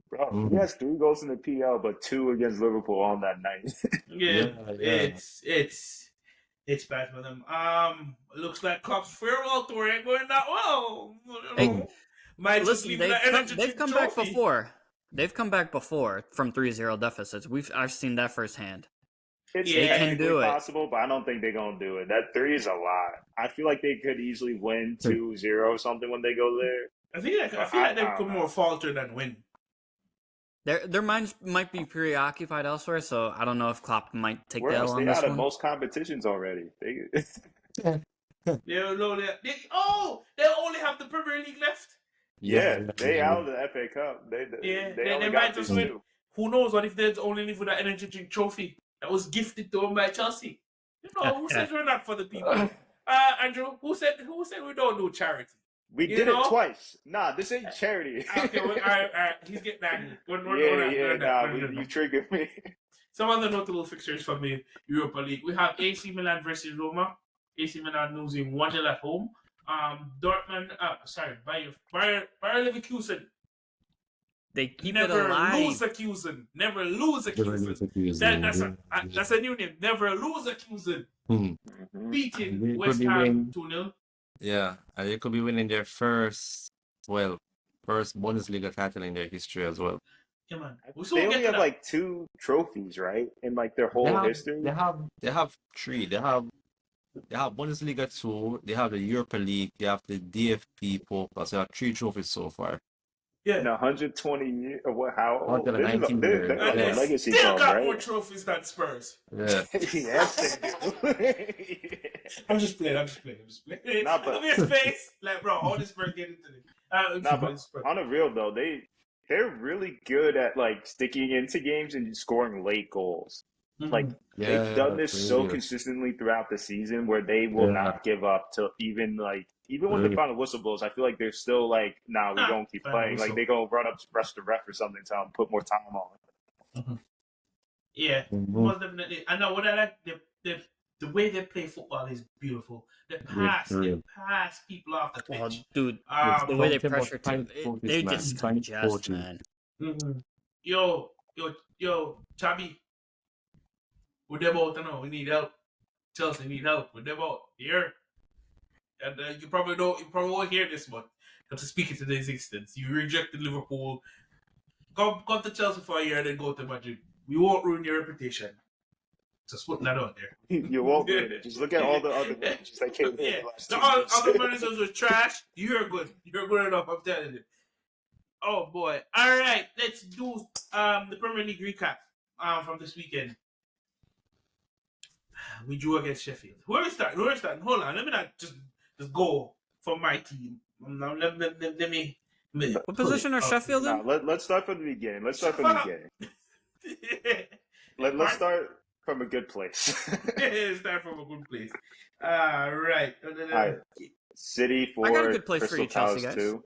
Bro, he has 3 goals in the PL, but 2 against Liverpool on that night. Yeah. It's bad for them. Looks like Klopp's farewell tour ain't going that well. Hey, Might just listen, leave that energy they've come back before. They've come back before from 3-0 deficits. I've seen that firsthand. It's technically possible, but I don't think they're gonna do it. That 3 is a lot. I feel like they could easily win 2-0 or something when they go there. I feel like they could more falter than win. Their minds might be preoccupied elsewhere, so I don't know if Klopp might take Where the else L on they this out of one. most competitions already? They only have the Premier League left. They out of the FA Cup. They only might got just this win. two. Who knows? What if they only live with that energy drink trophy that was gifted to them by Chelsea? You know, who says we're not for the people? Andrew, who said we don't do charity? We did it twice. Nah, this ain't charity. Okay, well, all right. He's getting angry. You triggered me. Some other notable fixtures from the Europa League. We have AC Milan versus Roma. AC Milan losing 1-0 at home. Dortmund, Bayer Leverkusen. They keep Never it alive. lose accusing. Never lose accusing. That's a new name. Never lose accusing. Beating West Ham 2-0. Yeah, and they could be winning their first Bundesliga title in their history as well. Yeah, man. They only have like 2 trophies, right? In like their whole history. They have 3. They have Bundesliga 2. They have the Europa League. They have the DFB Pokal. So they have 3 trophies so far. Yeah, in 120 years. How old? 119 years. They're like a legacy still club, got right? more trophies than Spurs. Yeah. Yes, they do. I'm just playing. Nah, but look at his face. Like, bro, all this Spurs get into it. On a real though, they're really good at like sticking into games and scoring late goals. Like they've done this so consistently throughout the season where they will not give up till even when the final whistle blows. I feel like they're still like, nah, we gonna keep playing. Like they gonna run up to rush the ref or something, tell them put more time on it. Yeah, most definitely. I know what I like. The way they play football is beautiful. They pass people off the pitch. Oh, dude, the way they pressure too, they just adjust, man. Yo, Chabi, we're there about now. We need help. Chelsea need help. We're there about here. And you probably won't hear this much. Have to speak it to the existence. You rejected Liverpool. Come to Chelsea for a year and then go to Madrid. We won't ruin your reputation. Just putting that out there. You won't ruin it. Just look at all the other managers that came in the last 2 all years. other managers were trash. You're good. You're good enough, I'm telling you. Oh boy. Alright, let's do the Premier League recap from this weekend. We drew against Sheffield. Where are we starting? Hold on, let me not just go for my team. Let me. What position are Sheffield in? Let's start from the beginning. Let's start from a good place. Start from a good place. Right. City for I got a good place Crystal for you, Chelsea, Palace guys. 2.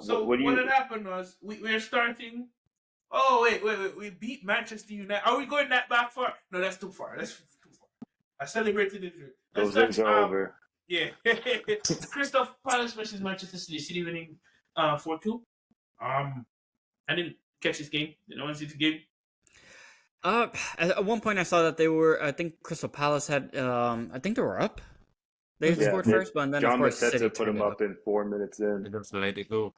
So what had happened was we're starting. Oh wait! We beat Manchester United. Are we going that back far? No, that's too far. That's too far. I celebrated it. Those days are over. Yeah. Crystal Palace versus Manchester City. City winning 4-2. I didn't catch this game. Did no one see the game? At one point I saw that they were. I think Crystal Palace had. I think they were up. They scored first, but then John of course City put them up in 4 minutes in. They just let it go.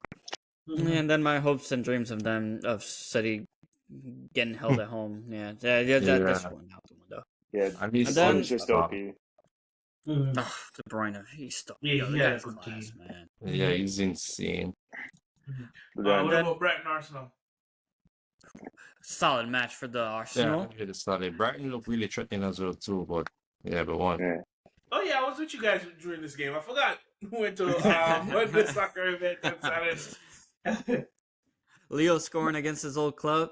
And then my hopes and dreams of City getting held at home. Yeah, that's one out the window. Yeah, I mean, it's just OP. De Bruyne, he's still that's class, man. Yeah, he's insane. What about Brighton Arsenal? Solid match for the Arsenal. Yeah, really solid. Brighton looked really threatening as well too, but but won. Yeah. Oh yeah, I was with you guys during this game. I forgot who went to the soccer event on Saturday. Leo scoring against his old club.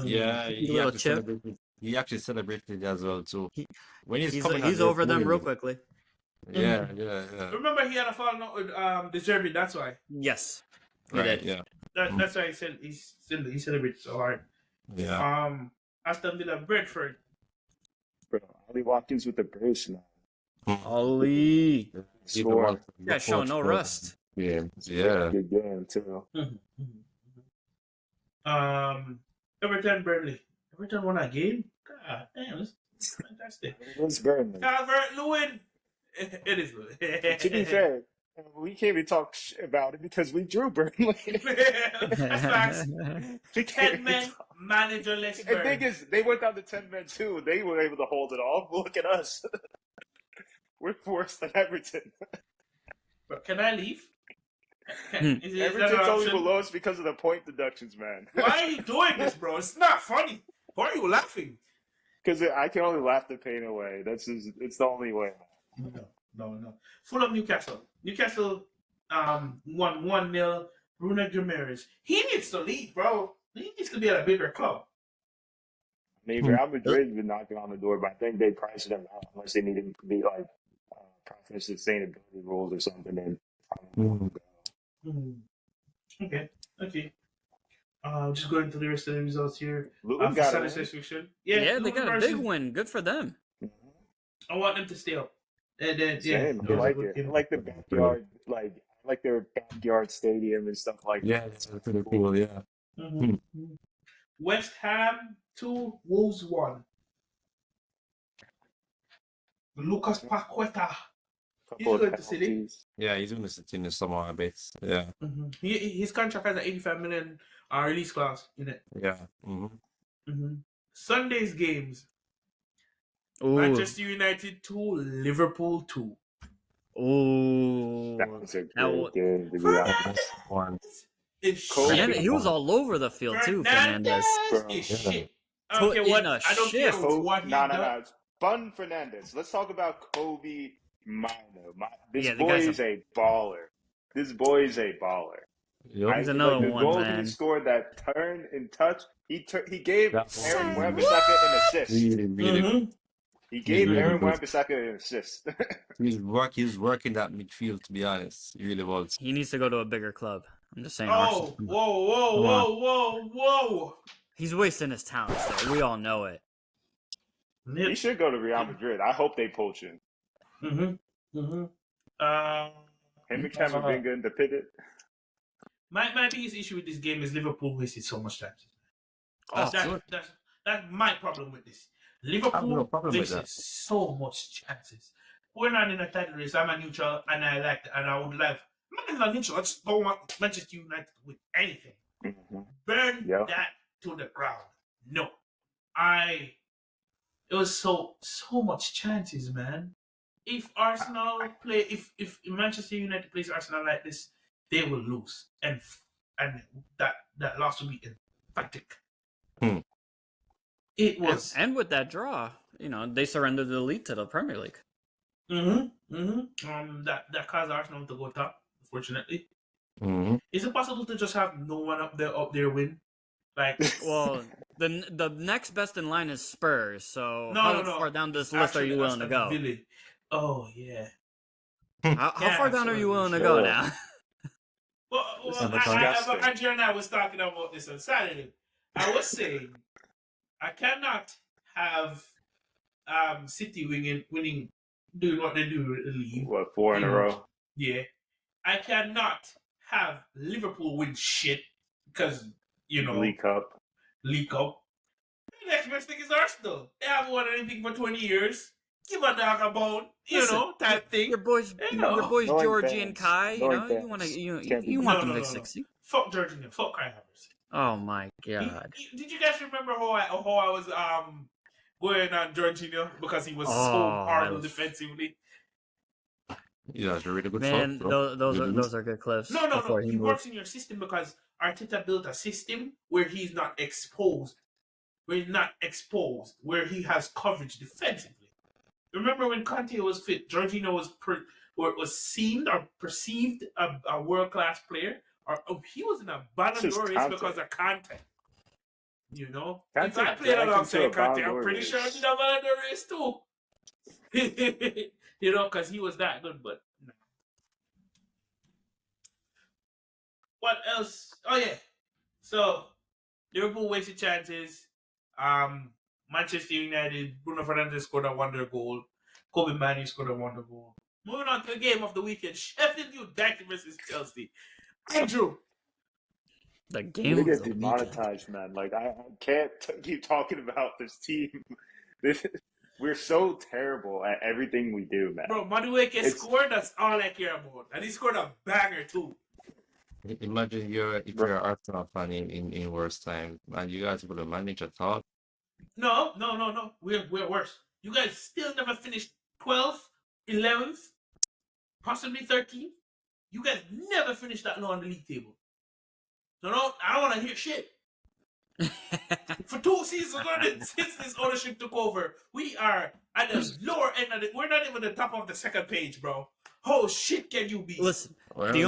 Yeah, he actually celebrated it as well too. He's over them real quickly. Yeah. Remember, he had a falling out with the Derby. That's why. Yes. Right. Yeah. That's why he celebrated so hard. Yeah. Aston Villa, Brentford. Bro, Ollie Watkins with the brace now. Ollie. Score. Yeah, showing no rust. Yeah. Good game too. Everton, Burnley. Everton won a game. God damn, that's fantastic. It's Burnley. Calvert-Lewin. It is Lewin. To be fair, we can't even talk about it because we drew Burnley. That's facts. 10 men, managerless. The thing is, they went down to 10 men too. They were able to hold it off. Look at us. We're worse than Everton. But can I leave? Everton's only below us because of the point deductions, man. Why are you doing this, bro? It's not funny. Why are you laughing? Because I can only laugh the pain away. It's the only way. No. Full of Newcastle. Newcastle won 1-0. Bruno Guimaraes. He needs to leave, bro. He needs to be at a bigger club. I mean, Real Madrid been knocking on the door, but I think they priced him out unless they need him to be like profit sustainability rules or something. And Okay. Just going to the rest of the results here. Luton got a win. Satisfaction. Yeah, they got a big win. Good for them. I want them to stay up. And then Same. I like it. I like the backyard, I like their backyard stadium and stuff like Yeah, that. it's pretty cool. Yeah. West Ham 2, Wolves 1. Lucas Paqueta. He's going to City. Yeah, he's going to City in the summer, I bet. Yeah. His contract has an 85 million release clause in it. Yeah. Sunday's games. Ooh. Manchester United 2, Liverpool 2. Ooh. That was a great game, to be honest. He was all over the field too, Fernandez. Is shit. I don't care what he does. No. Fun Fernandez. Let's talk about Kobe Mino. This Yeah, boy is a baller. He's another the one, goal man. he scored, that turn and touch, he gave Aaron Wan-Bissaka an assist. Really He gave Aaron Wan-Bissaka an assist. He's working that midfield, to be honest. He really was. He needs to go to a bigger club. I'm just saying. Oh, whoa. He's wasting his talents there. We all know it. He should go to Real Madrid. I hope they poach him. Him and Camavinga and the Pivot. My biggest issue with this game is Liverpool wasted so much time. That's my problem with this. Liverpool wasted so much chances. We're not in a title race. I'm a neutral, and I would like. I'm not neutral. I just don't want Manchester United to win anything. Burn that to the ground. No, it was so much chances, man. If Arsenal play, if Manchester United plays Arsenal like this, they will lose, and that loss will be emphatic. It was, and with that draw, they surrendered the lead to the Premier League. That caused Arsenal to go top. Unfortunately, is it possible to just have no one up there win? Like, well, the next best in line is Spurs. So how far down this list are you willing to go? Oh yeah. How far down are you willing to go now? Well, Andrea and I was talking about this on Saturday. I was saying I cannot have City winning, doing what they do in the league. What, 4 in a row? Yeah. I cannot have Liverpool win shit because, League Cup. The next best thing is Arsenal. They haven't won anything for 20 years. Give a dog a bone, type thing. Your boys Georgie and Kai, you want them to succeed. Fuck Georgie and fuck Kai Havertz. Oh my god! Did you guys remember how I was going on Jorginho because he was so horrible defensively? Yeah, that's a really good man. Those are good clips. No. He works in your system because Arteta built a system where he's not exposed, where he has coverage defensively. Remember when Conte was fit, Jorginho was seen or perceived a world-class player, or he was in a Ballon d'Or race because of Conte. If I played alongside Conte, I'm pretty sure I did a Ballon d'Or race too. Because he was that good, but no. What else? Oh yeah. So Liverpool wasted chances. Manchester United, Bruno Fernandes scored a wonder goal. Kobe Manu scored a wonder goal. Moving on to the game of the weekend, Sheffield United versus Chelsea. Andrew. The game of the demonetized, man. Like I can't keep talking about this team. We're so terrible at everything we do, man. Bro, Madueke scored. That's all I care about, and he scored a banger too. Imagine if you're an Arsenal fan in worse times, man. You guys would have managed at all. No. We're worse. You guys still never finished 12th, 11th, possibly 13th. You guys never finished that low on the league table. So I don't want to hear shit. For 2 seasons since this ownership took over, we are At the lower end of we're not even the top of the second page, bro. How shit can you be? Listen, the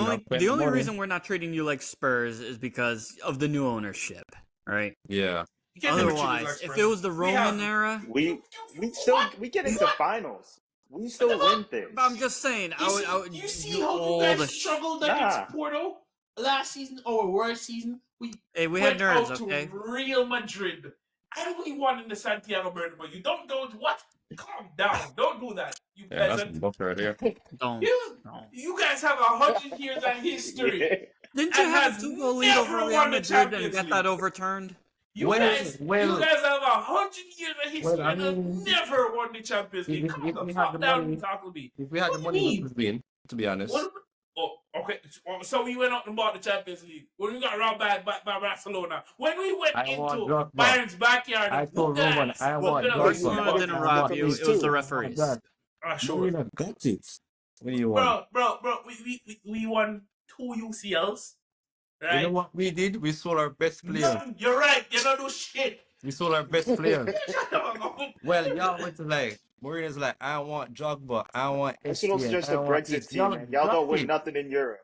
only reason we're not treating you like Spurs is because of the new ownership, right? Yeah. Otherwise, if it was the Roman era, we get into finals. We still win things. But I'm just saying, you see how you guys struggled against Porto last season, our worst season? We had nerves, out okay? to Real Madrid. And we won in the Santiago Bernabeu. You don't what? Calm down. Don't do that. You peasant. That's right here. You guys have 100 years of history. Didn't you have a 2-goal lead over Real Madrid and get that overturned? You guys have 100 years of history and have never won the Champions League. Come the fuck down and talk to me. If we had the money, we would win, to be honest. Okay. So we went out and bought the Champions League. When we got robbed by Barcelona. When we went into Bayern's backyard. I told Roman, I want Barcelona didn't rob you. It was the referees. Sure. Got it. What do you want? Bro, we won 2 UCLs. Right? You know what we did? We sold our best players. No, you're right. You don't do shit. We sold our best players. Well, y'all went to Mourinho's like, I want Drogba, I want Arsenal's just a Brexit team, man. Y'all don't win nothing in Europe.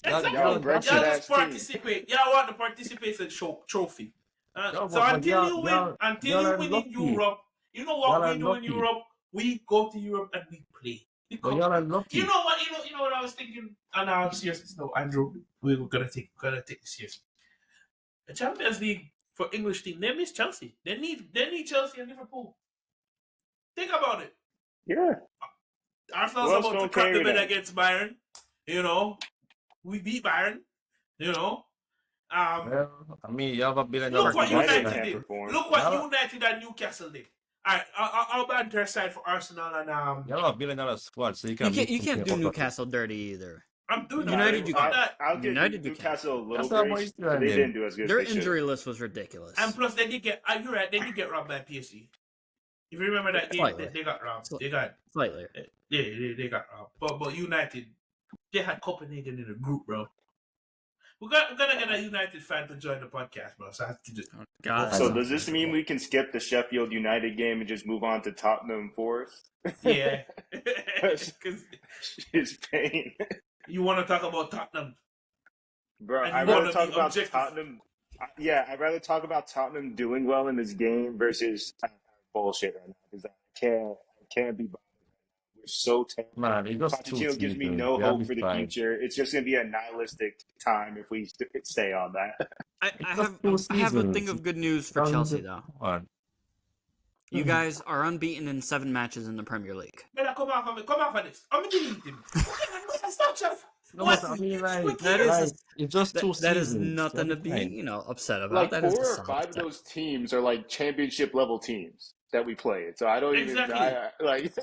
Exactly. Y'all just participate. Y'all want the participation trophy. So until you win in Europe, you know what we do in Europe? We go to Europe and we play. Y'all are lucky. You know what I was thinking? And now seriously, no, Andrew, we're gonna take this seriously. The Champions League for English team, they miss Chelsea. They need Chelsea and Liverpool. Think about it. Yeah. Arsenal's about to cut the bid against Bayern. You know, we beat Bayern. You know. Well, I mean, you have $1 billion. Look what United did. Look what United and Newcastle did. All right, I'll banter aside for Arsenal and You have $1 billion squad, so you can't do Newcastle dirty either. I'm doing United. I'll give Newcastle a little grace. They didn't do as good. Their injury list was ridiculous. And plus, they did get. You're right. They did get robbed by PSG. If you remember that game, they got robbed. They got slightly. Yeah, they got robbed. But United, they had Copenhagen in the group, bro. We're gonna get a United fan to join the podcast, bro. So I have to just. So does this mean we can skip the Sheffield United game and just move on to Tottenham Forest? Yeah, because it's pain. You want to talk about Tottenham, bro? I'd rather talk about Tottenham. Yeah, I'd rather talk about Tottenham doing well in this game versus bullshit right now because I can't be bothered. We're so terrible. Man, it Pochettino gives me no hope for the future. It's just going to be a nihilistic time if we stay on that. I have a thing of good news for Chelsea, though. You guys are unbeaten in 7 matches in the Premier League. Come off of this. I'm deleting him. Stop, Chelsea. It's just 2 seasons. That is nothing to be, upset about. Like 4 or 5 of those teams are like championship level teams that we play. So I don't even like.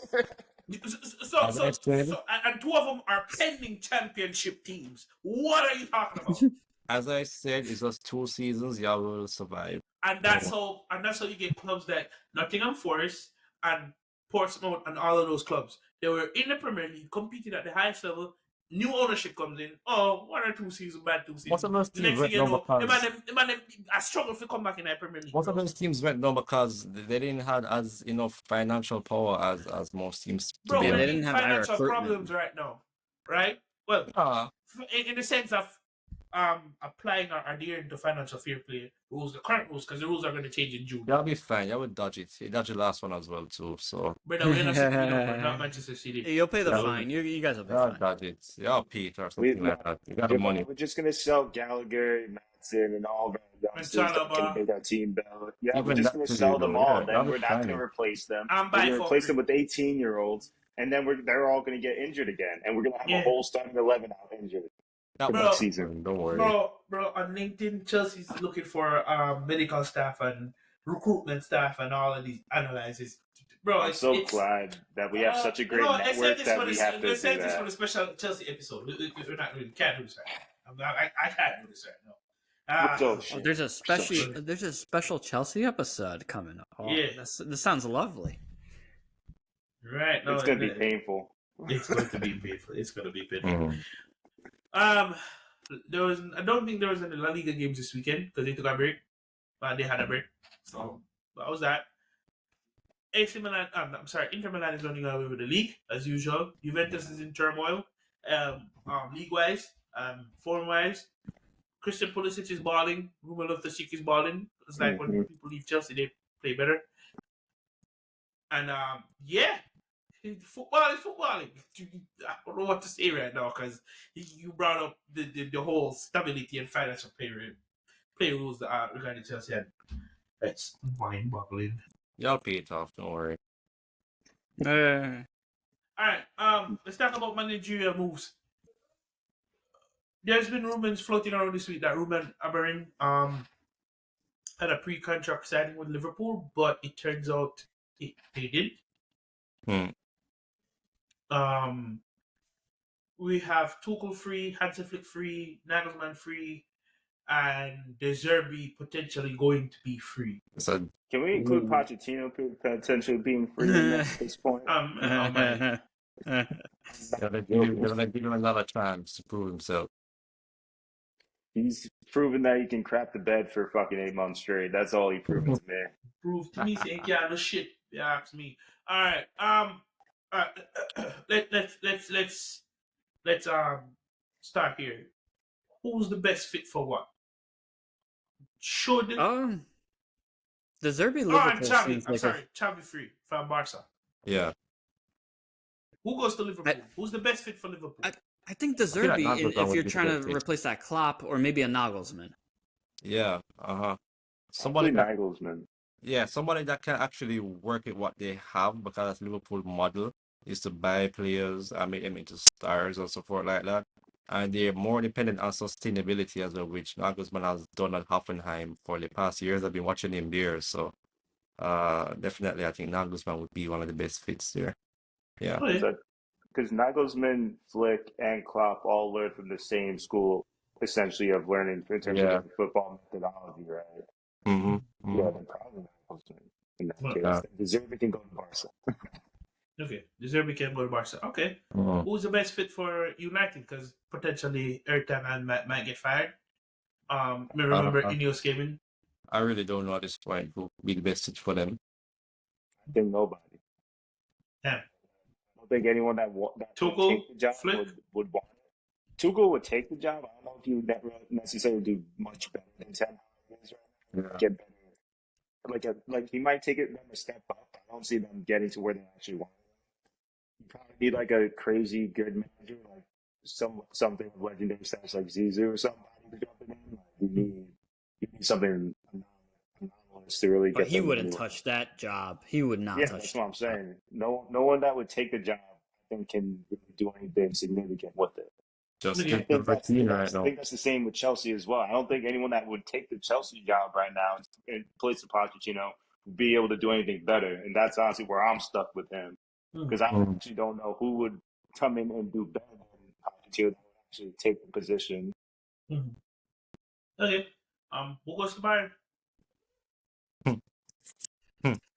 So, and 2 of them are pending championship teams. What are you talking about? As I said, it's just 2 seasons. Y'all will survive. And that's how you get clubs like Nottingham Forest and Portsmouth and all of those clubs. They were in the Premier League, competing at the highest level. New ownership comes in. 1 or 2 seasons, bad 2 seasons. Most of those teams went down because I struggle to come back in the Premier League. Most of those teams went down because they didn't have as enough financial power as most teams. Bro, they didn't have financial problems right now, right? Well, in the sense of applying or adhering to financial fair play rules, the current rules, because the rules are going to change in June. That'll be fine. You would dodge it. You dodged the last one as well too. So. But no, we're not Manchester City. You'll pay the fine. You guys will pay the fine. Dodge it. Y'all Pete or something like that. You got the money. We're just gonna sell Gallagher, Madsen, and all the youngsters that can make that team better. Yeah, we're just gonna sell them all. Then we're not gonna replace them. We're gonna replace them with 18-year-olds, and then they're all gonna get injured again, and we're gonna have a whole starting 11 out injured. Next season. Don't worry. Bro, on LinkedIn, Chelsea's looking for medical staff and recruitment staff and all of these analyzes. Bro, I'm so glad that we have such a great network that we have to do this for the special Chelsea episode. We're not really can't do this right. I can't do this right now. There's a special Chelsea episode coming up. This sounds lovely. Right. No, it's gonna be painful. It's going to be painful. It's gonna be painful. I don't think there was any La Liga games this weekend because they took a break. But they had a break. So that was that. AC Milan. I'm sorry, Inter Milan is running away with the league as usual. Juventus is in turmoil, league-wise, form-wise. Christian Pulisic is balling. Ruben Loftus-Cheek is balling. It's like when people leave Chelsea, they play better. And yeah, football is footballing. I don't know what to say right now because you brought up the whole stability and financial play rules that are regarding Chelsea. And it's mind-boggling. Y'all pay it off. Don't worry. All right. Let's talk about managerial moves. There's been rumors floating around this week that Ruben Amorim had a pre-contract signing with Liverpool, but it turns out they didn't. We have Tuchel free, Hansi Flick free, Nagelsmann free, and De Zerbi potentially going to be free. So, can we include Pochettino potentially being free in that at this point? Gonna give him another chance to prove himself. He's proven that he can crap the bed for fucking 8 months straight. That's all he proven to me. Proved to me, saying, yeah, no shit. You ask me. All right. Let's start here. Who's the best fit for what? Should De Zerbi Liverpool. and Xavi. I'm sorry, Xavi free from Barca. Yeah. Who goes to Liverpool? Who's the best fit for Liverpool? I think De Zerbi, if you're trying to replace that Klopp or maybe a Nagelsmann. Yeah. Somebody Nagelsmann. Yeah, somebody that can actually work with what they have, because that's Liverpool model is to buy players and make them into stars or so forth like that. And they're more dependent on sustainability as well, which Nagelsmann has done at Hoffenheim for the past years. I've been watching him there, so definitely I think Nagelsmann would be one of the best fits there. Yeah. Because Nagelsmann, Flick, and Klopp all learned from the same school, essentially, of learning in terms of football methodology, right? Yeah, they're probably Nagelsmann in that case. De Zerbi can go to Barca. Okay, De Zerbi can go to Barca. Okay. Who's the best fit for United? Because potentially Ertan and Matt might get fired. Remember Ineos came in? I really don't know at this point who would be the best fit for them. I think nobody. Yeah. I don't think anyone that would take the job would want it. Tuchel would take the job. I don't know if he would necessarily do much better than 10 years right now. Yeah. Get better. Like he might take them a step up. I don't see them getting to where they actually want. You probably need like a crazy good manager, like something with legendary stats like Zizou or somebody to jump in. You need something anomalous to really get. But he wouldn't touch that job. He would not touch. Yeah, that's what I'm saying. No one that would take the job, I think, can really do anything significant with it. I think that's the same with Chelsea as well. I don't think anyone that would take the Chelsea job right now and place the Pochettino would be able to do anything better. And that's honestly where I'm stuck with him. Because I actually don't know who would come in and do better than Pochettino that would actually take the position. Okay. Who goes to Bayern?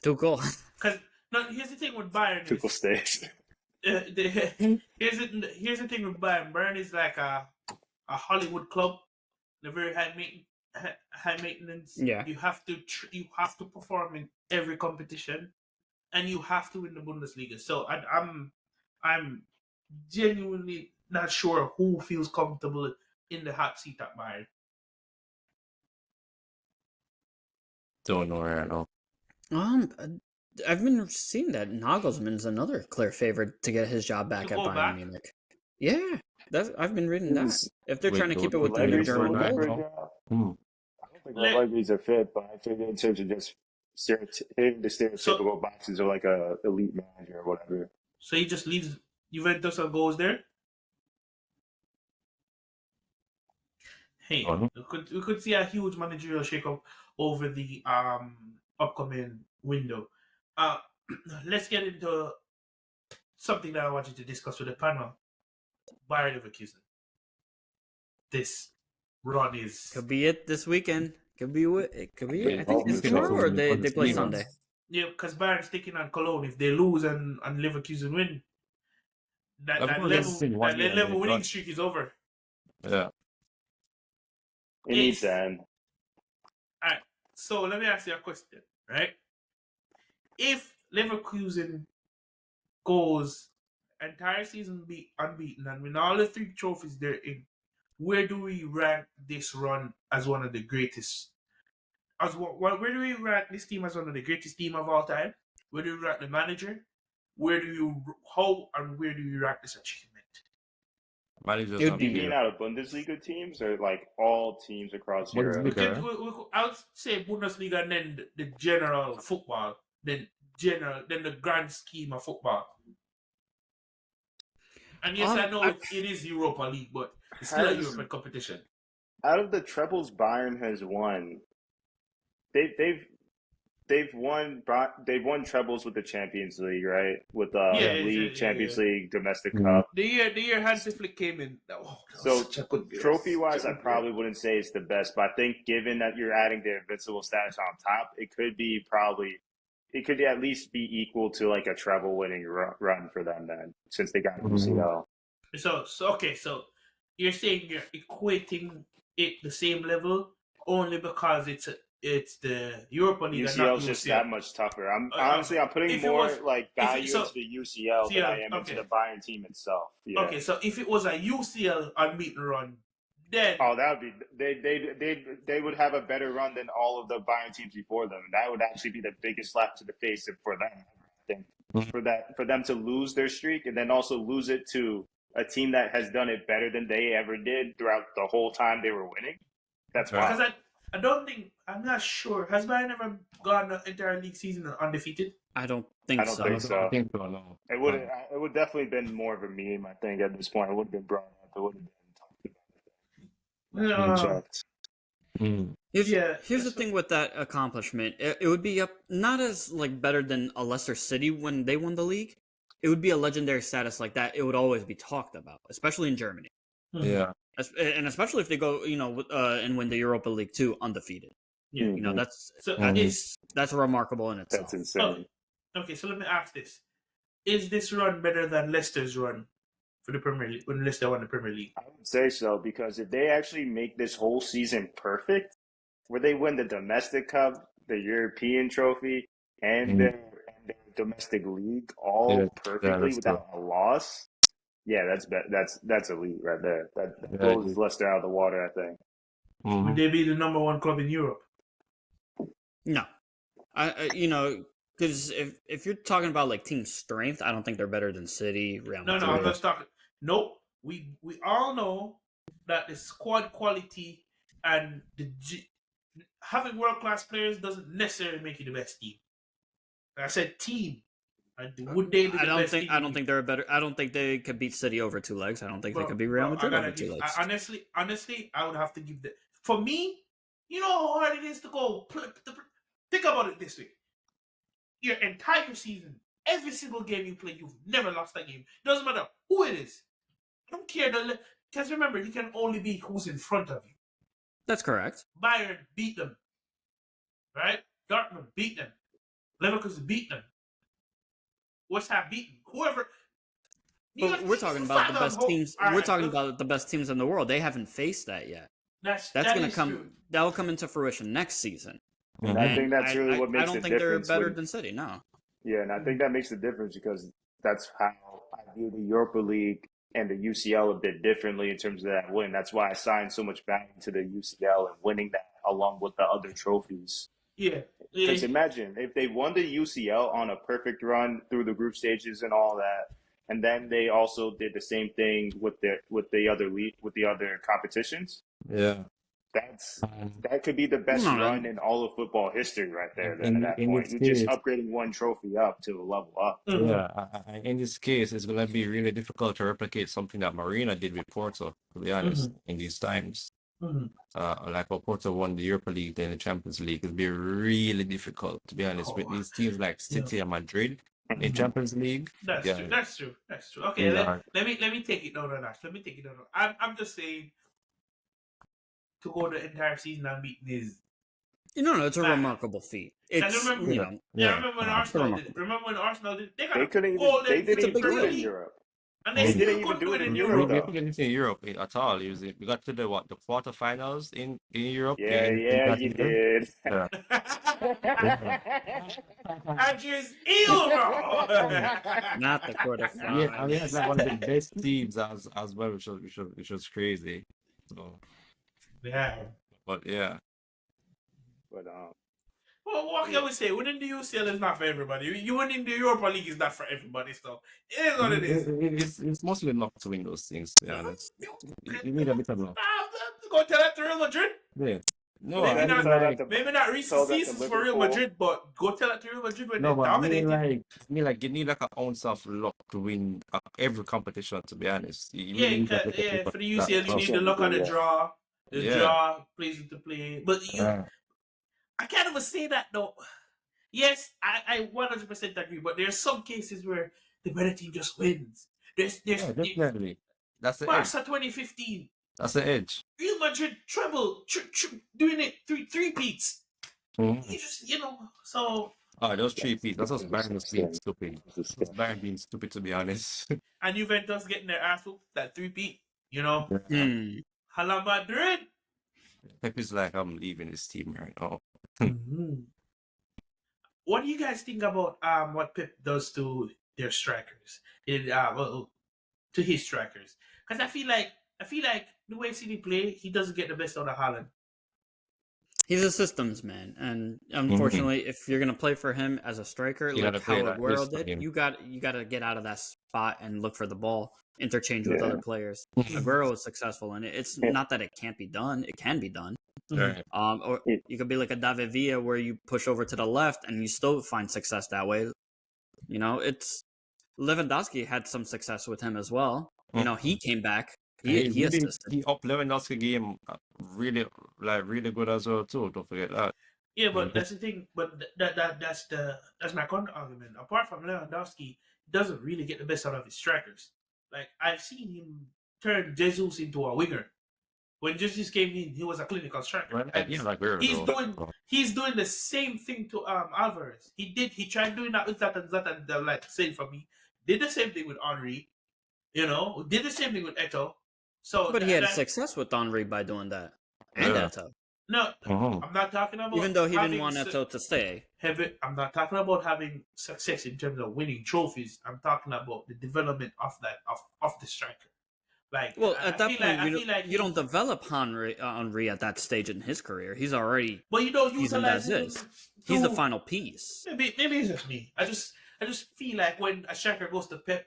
Tuchel. Because here's the thing with Bayern. Tuchel stays. Here's the thing with Bayern. Bayern is like a Hollywood club. They're very high maintenance. Yeah. You have to perform in every competition, and you have to win the Bundesliga. So I'm genuinely not sure who feels comfortable in the hot seat at Bayern. Don't know right now. I've been seeing that Nagelsmann's another clear favorite to get his job back at Bayern Munich. Yeah, I've been reading that. If they're trying to keep it with the new German mold. I don't think Allegri's a fit, but I think in terms of just hitting the stereotypical boxes of like a elite manager or whatever. So he just leaves Juventus and goes there? Hey, we could see a huge managerial shakeup over the upcoming window. Let's get into something that I wanted to discuss with the panel. Bayer Leverkusen. This run is could be it this weekend. Could be it. Could be. I think it's tomorrow or they play Sunday. Yeah, because Bayern's taking on Cologne. If they lose and Leverkusen win, that level winning streak is over. Yeah. It needs to end. Alright, so let me ask you a question, right? If Leverkusen goes entire season be unbeaten and win all the 3 trophies they're in, where do we rank this run as one of the greatest? Where do we rank this team as one of the greatest team of all time? Where do you rank the manager? Where do you where do you rank this achievement? Managers It would on be- You mean out of Bundesliga teams or like all teams across Europe? I would say Bundesliga and then the general football, then the grand scheme of football. And yes, I know it is Europa League, but it's still a European competition. Out of the trebles Bayern has won, they've won trebles with the Champions League, right? With the Champions League, domestic cup. The year Hansi Flick came in. So trophy wise, I probably wouldn't say it's the best, but I think given that you're adding the invincible status on top, it could at least be equal to like a treble winning run for them then, since they got UCL. So you're saying you're equating it the same level only because it's the Europa League. UCL is just that much tougher. I'm putting more value into the UCL than I am into the Bayern team itself. Yeah. Okay, so if it was a UCL unbeaten run, then that would be they would have a better run than all of the Bayern teams before them. That would actually be the biggest slap to the face for them. I think for them to lose their streak and then also lose it to a team that has done it better than they ever did throughout the whole time they were winning. That's why. Because I'm not sure. Has Bayern ever gone the entire league season undefeated? I don't think so. I don't think so. No. It would definitely been more of a meme, I think, at this point. It would have been brought up. It would have been talked about. Here's the thing with that accomplishment. It would be not as better than a Leicester City when they won the league. It would be a legendary status like that. It would always be talked about, especially in Germany. Yeah. And especially if they go, and win the Europa League too undefeated. Yeah. That's remarkable in itself. That's insane. Okay, so let me ask this: is this run better than Leicester's run for the Premier League when Leicester won the Premier League? I would say so, because if they actually make this whole season perfect, where they win the domestic cup, the European trophy, and their domestic league all perfectly without a loss. Yeah, that's elite right there. That blows Leicester out of the water, I think. Would they be the number 1 club in Europe? No, because if you're talking about team strength, I don't think they're better than City, Real Madrid. No, I'm not talking. Nope. We all know that the squad quality and having world-class players doesn't necessarily make you the best team. I said team. Would they be the best team? I don't think they're a better. I don't think they could beat City over 2 legs. I don't think they could beat Real Madrid over 2 legs. Honestly, I would have to give for me. You know how hard it is to go. Think about it this way: your entire season, every single game you play, you've never lost a game. Doesn't matter who it is. I don't care. Because remember, you can only beat who's in front of you. That's correct. Bayern beat them. Right? Dortmund beat them. Leverkusen beat them. West Ham beat them. Whoever. But we're talking about the best teams. We're talking about the best teams in the world. They haven't faced that yet. That's going to come. True. That'll come into fruition next season. And I think that's really what makes the difference. I don't think they're better than City. No. Yeah, and I think that makes the difference because that's how I view the Europa League and the UCL a bit differently in terms of that win. That's why I signed so much value to the UCL and winning that along with the other trophies. Yeah. Because imagine if they won the UCL on a perfect run through the group stages and all that, and then they also did the same thing with the other competitions. Yeah. That could be the best run in all of football history right there. Then at that point, you're just upgrading one trophy up to a level up. Yeah, in this case, it's going to be really difficult to replicate something that Marina did with Porto, to be honest, in these times. Like what Porto won the Europa League, then the Champions League. It'll be really difficult, to be honest, with these teams like City and Madrid in Champions League. That's true. Okay, let me take it down a notch. I'm just saying, to go the entire season unbeaten is it's a remarkable feat. Remember when Arsenal did? They got they didn't even do it in Europe. And they They still didn't even couldn't do do it it in in Europe, Europe. We though. couldn't in Europe at all. We got to the quarterfinals in Europe. Yeah, In yeah, that you year. did. Yeah. Andrew's ill, bro. Not the Yeah, and we had quarterfinals. like one of the best teams as well, which was crazy. So, Yeah. but yeah, But Well, what can we say? Winning the UCL is not for everybody. You winning the Europa League is not for everybody. So it is what it is. it's mostly luck to win those things. To be honest, you need a bit of luck. Go tell that to Real Madrid. Yeah. No, tell I Maybe that, not. mean tell that like to Maybe not recent tell that to seasons for Real Liverpool. Madrid, but go tell that to Real Madrid when no, they're but dominating. you need like an ounce of luck to win every competition. To be honest, you really Yeah, need that little bit yeah. of For the that UCL, you need luck. the luck of the Yeah. draw. The Yeah. draw plays into play. But I can't even say that though. Yes, I 100% agree. But there's some cases where the better team just wins. There's Yeah, definitely. That's the edge. Barca 2015. That's the edge. Real Madrid treble, doing it three peats. Mhm. You just so. Oh, those 3 P's. That's just Bayern just being Scam. stupid. It's a That's scam. Bayern being stupid, to be honest. And Juventus getting their ass whooped, that 3-peat. Hala Madrid. Pep is like, I'm leaving this team right now. What do you guys think about what Pep does to their strikers? To his strikers, because I feel like the way City play, he doesn't get the best out of Haaland. He's a systems man, and unfortunately, if you're gonna play for him as a striker, You like gotta how play that Aguero risk for did, him. you got to get out of that spot and look for the ball, interchange with Yeah. other players. Aguero is successful, and it's Yeah. not that it can't be done; it can be done. Right. Or Yeah. you could be like a David Villa, where you push over to the left and you still find success that way. You know, it's Lewandowski had some success with him as well. You know, he came back. He assisted. He up Lewandowski game really good as well too. Don't forget that. Yeah, but that's the thing. But that's my counter argument. Apart from Lewandowski, he doesn't really get the best out of his strikers. Like I've seen him turn Jesus into a winger. When Jesus came in, he was a clinical striker. Well, And yeah, like Aguero, he's doing the same thing to Alvarez. He tried doing that with Zlatan, like same for me. Did the same thing with Henry. Did the same thing with Eto. So, But he had success with Henry by doing that, and Yeah. Eto. No, I'm not talking about Even though he didn't having want Eto to stay. I'm not talking about having success in terms of winning trophies. I'm talking about the development of that of the striker. Like, Well, I at that feel point, like, I feel like you don't develop Henry at that stage in his career. He's already But you don't seasoned utilize as him. is. He's the final piece. Maybe it's just me. I just feel like when a striker goes to Pep,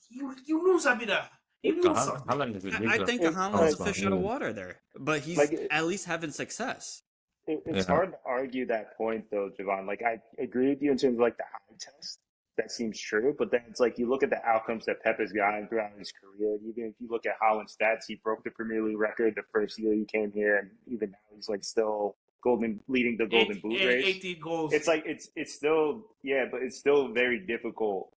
you lose a bit of. You lose something. I think Haaland's a fish out of water there, but he's at least having success. It's hard to argue that point though, Javon. Like I agree with you in terms of like the eye test. That seems true, but then it's like you look at the outcomes that Pep has gotten throughout his career. Even if you look at Haaland's stats, he broke the Premier League record the first year he came here, and even now he's like still leading the Golden Boot race. 18 goals. It's like it's still but it's still very difficult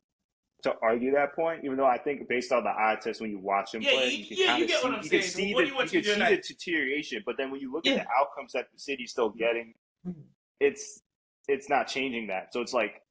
to argue that point. Even though I think based on the eye test, when you watch him play, you can kind of see, you can see the deterioration. But then when you look at the outcomes that the City's still getting, it's not changing that. So it's like,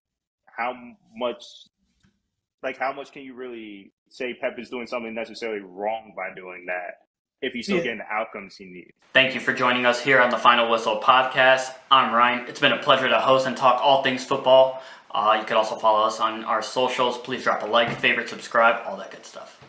how much can you really say Pep is doing something necessarily wrong by doing that if he's still getting the outcomes he needs? Thank you for joining us here on the Final Whistle podcast. I'm Ryan. It's been a pleasure to host and talk all things football. You can also follow us on our socials. Please drop a like, favorite, subscribe, all that good stuff.